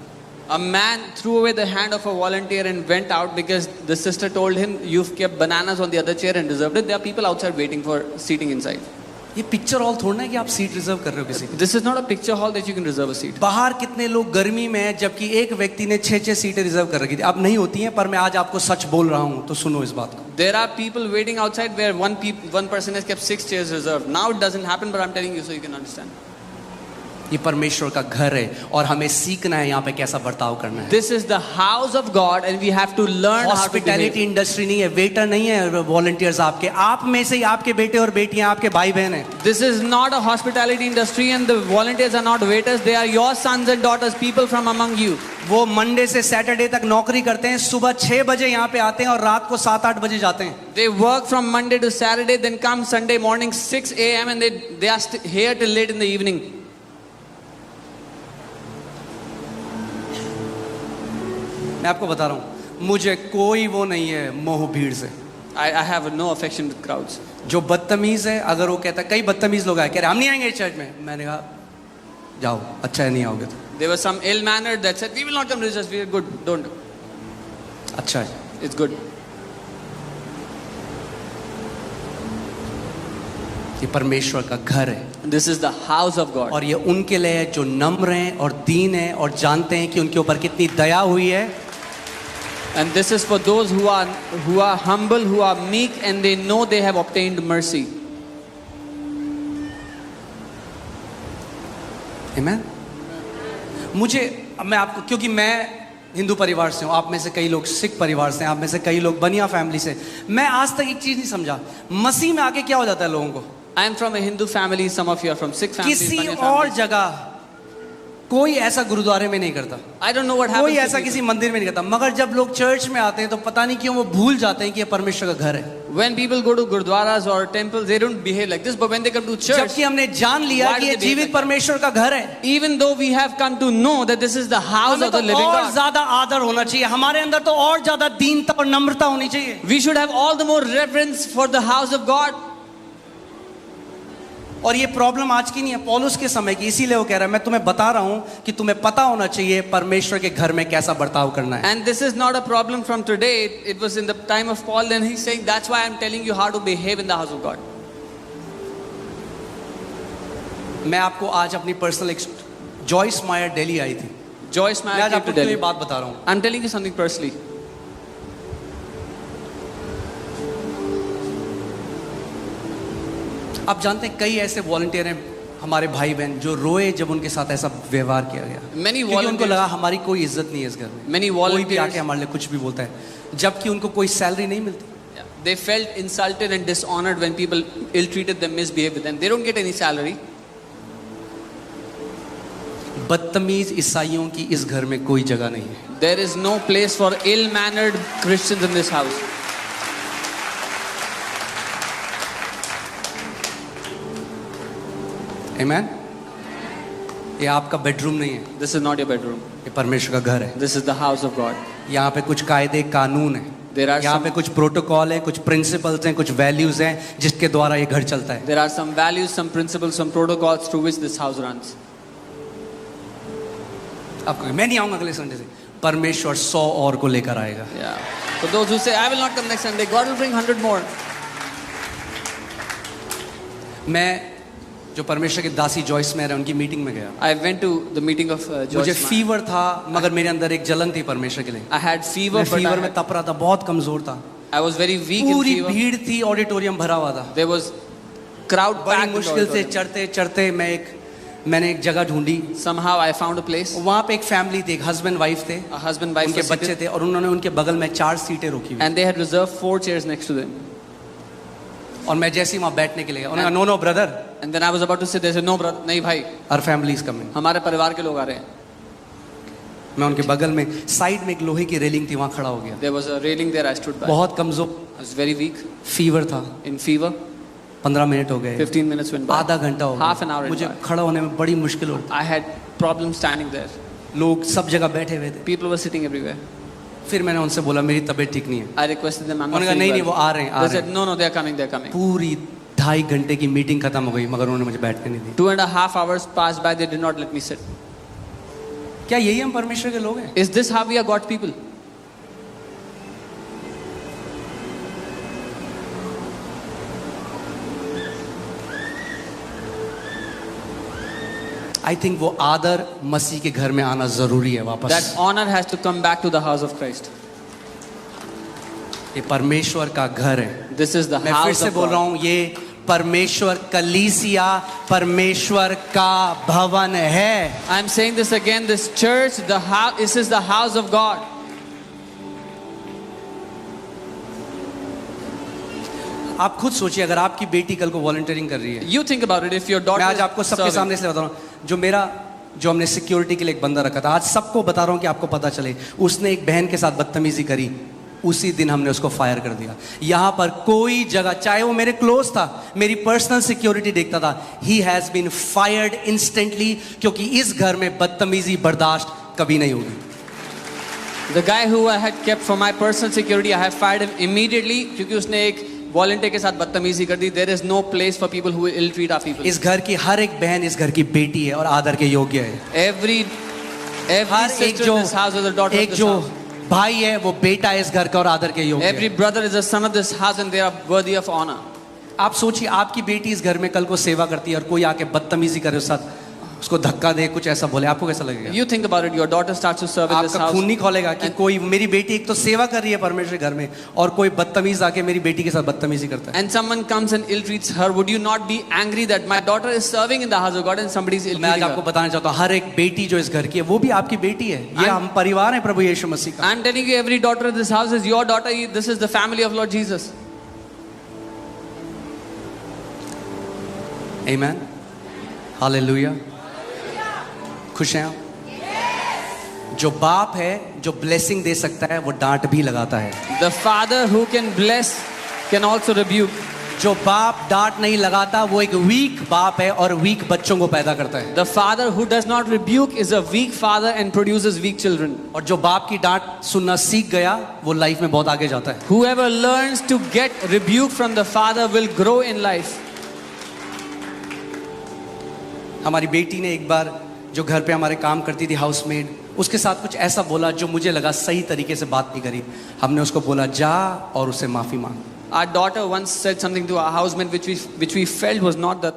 A man threw away the hand of a volunteer and went out because the sister told him, "You've kept bananas on the other chair and reserved it." There are people outside waiting for seating inside. ये picture hall थोड़ा है कि आप seat reserve कर रहे हो किसी की। This is not a picture hall that you can reserve a seat. बाहर कितने लोग गर्मी में हैं, जबकि एक व्यक्ति ने 6-6 सीटें रिजर्व कर रखी थी। अब नहीं होती हैं, पर मैं आज आपको सच बोल रहा हूं, तो सुनो इस बात को। There are people waiting outside where one person has kept 6 chairs reserved. Now it doesn't happen, but I'm telling you so you can understand. ये परमेश्वर का घर है और हमें सीखना है यहाँ पे कैसा बर्ताव करना है। This is the house of God and we have to learn how to hospitality behave. Industry नहीं है, वेटर नहीं है वॉलंटियर्स आपके, आप में से ही आपके बेटे और बेटियां, आपके भाई बहन हैं। This is not a hospitality industry and the volunteers are not waiters. They are your sons and daughters, people from among you. वो मंडे से सैटरडे तक नौकरी करते हैं, सुबह 6 बजे यहाँ पे आते हैं और रात को 7-8 बजे जाते हैं। They work from Monday to Saturday, then come Sunday morning 6 a.m. and they are here till late in the evening. मैं आपको बता रहा हूँ, मुझे कोई वो नहीं है मोह भीड़ से। I have no affection with crowds. जो बदतमीज है, अगर वो कहता है, कई बदतमीज लोग आए कह रहे हम नहीं आएंगे चर्च में, मैंने कहा जाओ, अच्छा है नहीं आओगे तो। There were some ill-mannered that said, "We will not come to church. We are good. Don't." अच्छा है, It's good. ये परमेश्वर का घर है This is the house of God. और ये उनके लिए है जो नम्र हैं और दीन हैं और जानते हैं कि उनके ऊपर कितनी दया हुई है। And this is for those who are humble, who are meek, and they know they have obtained mercy. Amen? मुझे, मैं आपको, क्योंकि मैं हिंदू परिवार से हूँ, आप में से कई लोग सिख परिवार से हैं, आप में से कई लोग बनिया फैमिली से, मैं आज तक एक चीज नहीं समझा, मसीह में आके क्या हो जाता है लोगों को। I am from a Hindu family. Some of you are from Sikh families. किसी Baniya और families. जगह कोई ऐसा गुरुद्वारे में नहीं करता, I don't know what happens. कोई to ऐसा people. किसी मंदिर में नहीं करता, मगर जब लोग चर्च में आते हैं तो पता नहीं क्यों वो भूल जाते हैं कि ये परमेश्वर का घर है। When people go to gurdwaras or temples, they don't behave like this. But when they come to church, जबकि हमने जान लिया Why कि do ये they behave जीवित like that? परमेश्वर का घर है, even though we have come to know that this is the house हमें of the तो living और God, ज्यादा आदर होना चाहिए, हमारे अंदर तो और ज्यादा दीनता और नम्रता होनी चाहिए। we should have all the more reverence for the house of God. और ये प्रॉब्लम आज की नहीं है, पौलुस के समय की, इसीलिए वो कह रहा है मैं तुम्हें बता रहा हूं कि तुम्हें पता होना चाहिए परमेश्वर के घर में कैसा बर्ताव करना है। And this is not a problem from today. It was in the time of Paul, and he's saying that's why I'm telling you how to behave in the house of God. मैं आपको आज अपनी personal, Joyce मायर दिल्ली आई थी, Joyce मैं Meyer आज came आपको to ये Delhi. बात बता रहा हूं। I'm telling you something personally. आप जानते हैं कई ऐसे वॉलंटियर हैं हमारे भाई बहन जो रोए जब उनके साथ ऐसा व्यवहार किया गया, Many क्योंकि उनको volunteers- लगा हमारी कोई इज्जत नहीं है इस घर में, Many कोई भी volunteers- आके हमारे लिए कुछ भी बोलता है, जबकि उनको कोई सैलरी नहीं मिलती। Yeah. They felt insulted and dishonored when people ill-treated them, misbehaved with them. They don't get any salary. बदतमीज ईसाइयों की इस घर में कोई जगह नहीं है। There is no place for ill-mannered Christians in this house. आमेन। ये आपका बेडरूम नहीं है, This is not your bedroom. ये परमेश्वर का घर है। This is the house of God. यहाँ पे कुछ कायदे कानून है, There are यहाँ some- पे कुछ प्रोटोकॉल है, कुछ प्रिंसिपल्स हैं, कुछ वैल्यूज हैं जिसके द्वारा ये घर चलता है। There are some values, some principles, some protocols through which this house runs. आपको मैं नहीं आऊंगा अगले संडे से, परमेश्वर 100 और को लेकर आएगा। Yeah. For those who say, I will not come next Sunday, God will bring 100 more. मैं जो परमेश्वर की दासी जॉइस मेयर है उनकी मीटिंग में गया, I went to the meeting of मुझे Joyce Meyer. फीवर था, मगर मेरे अंदर एक जलन थी परमेश्वर के लिए। I had fever, मैं but फीवर I में had, तप रहा था, बहुत कमजोर था। I was very weak in पूरी fever. भीड़ थी, ऑडिटोरियम भरा हुआ था। There was crowd बड़ी packed. in the मुश्किल से auditorium. चढ़ते चढ़ते मैंने एक जगह ढूंढी। Somehow I found a place. वहाँ पे एक फैमिली थी, एक हस्बैंड वाइफ थे, A husband, wife, उनके were बच्चे seated, थे और उन्होंने उनके बगल में 4 सीटें रोकी हुई। and they had reserved 4 chairs next to them. और मैं जैसे ही वहाँ बैठने के लिए गया, उन्होंने कहा, no brother, And then I was about to sit. They said, "No, brother, नहीं भाई, आवर फैमिली इज कमिंग। हमारे परिवार के लोग आ रहे हैं." मैं उनके बगल में साइड में एक लोहे की रेलिंग थी, वहाँ खड़ा हो गया। There was a railing there. I stood by. बहुत कमजोर, I was very weak, fever था, in fever. 15 मिनट हो गए, 15 minutes went by. आधा घंटा हो Half an hour गया, went मुझे by. खड़ा होने में बड़ी मुश्किल होती। I had problems standing there. लोग सब जगह बैठे हुए थे। People were sitting everywhere. फिर मैंने उनसे बोला मेरी तबीयत ठीक नहीं है। I requested them. I'm not उन्होंने कहा feeling नहीं well. वो आ रहे हैं, आ They रहे said, हैं। "No, no, they're coming. They're coming." पूरी 2.5 घंटे की मीटिंग खत्म हो गई मगर उन्होंने मुझे बैठने नहीं दी। 2.5 hours passed by. They did not let me sit. क्या यही हम परमेश्वर के लोग हैं? Is this how we are God's people? I think वो आदर मसीह के घर में आना जरूरी है वापस। That honor has to come back to the house of Christ. ये परमेश्वर का घर है। This is the मैं फिर house से of बोल रहा God. हूँ, ये परमेश्वर कलीसिया परमेश्वर का भवन है। I'm saying this again. This church, the house, this is the house of God. आप खुद सोचिए अगर आपकी बेटी कल को वॉलंटियरिंग कर रही है। You think about it. If your daughter मैं आज is आपको सबके serving. सामने इसलिए बता रहा हूँ, जो हमने सिक्योरिटी के लिए एक बंदा रखा था, आज सबको बता रहा हूँ कि आपको पता चले, उसने एक बहन के साथ बदतमीजी करी, उसी दिन हमने उसको फायर कर दिया। यहाँ पर कोई जगह, चाहे वो मेरे क्लोज था, मेरी पर्सनल सिक्योरिटी देखता था, he has been fired instantly, क्योंकि इस घर में बदतमीजी बर्दाश्त कभी नहीं होगी। The guy who I had kept for my personal security, I have fired him immediately क्योंकि उसने एक वॉलंटियर के साथ बदतमीजी कर दी. There is no place for people who ill treat our people. इस घर की हर एक बहन इस घर की बेटी है और आदर के योग्य है। Every हर एक sister जो in this house is a daughter of एक this जो house. भाई है वो बेटा है इस घर का और आदर के योग्य Every है। brother is a son of this house and they are worthy of honor. आप सोचिए आपकी बेटी इस घर में कल को सेवा करती है और कोई आके बदतमीजी करे उस साथ, उसको धक्का दे, कुछ ऐसा बोले, आपको कैसा लगेगा? You think about it. Your daughter starts to serve in this आपका house. खून नहीं खोलेगा कि कोई, मेरी बेटी एक तो सेवा कर रही है परमेश्वर के घर में और कोई बदतमीज आके मेरी बेटी के साथ बदतमीजी करता है। And someone comes and ill treats her. Would you not be angry that my daughter is serving in the house of God and somebody is ill मैं आज treating आपको her? बताना चाहता हूँ, हर एक बेटी जो इस घर की है वो भी आपकी बेटी है। ये हम परिवार है प्रभु यीशु मसीह का। I'm telling you, every daughter in this house is your daughter. This is the family of Lord Jesus. आमीन, हालेलुया। खुश हैं आप? जो बाप है जो ब्लेसिंग दे सकता है वो डांट भी लगाता है। The father who can bless can also rebuke. जो बाप डांट नहीं लगाता वो एक वीक बाप है और वीक बच्चों को पैदा करता है। The father who does not rebuke is a weak father and produces weak children. और जो बाप की डांट सुनना सीख गया वो लाइफ में बहुत आगे जाता है। Whoever learns to get rebuke from the father will grow in life. हमारी बेटी ने एक बार जो घर पे हमारे काम करती थी हाउसमेड, उसके साथ कुछ ऐसा बोला जो मुझे लगा सही तरीके से बात नहीं करी। हमने उसको बोला जा और उसे माफी मांग। Our daughter once said something to our housemaid which we felt was not the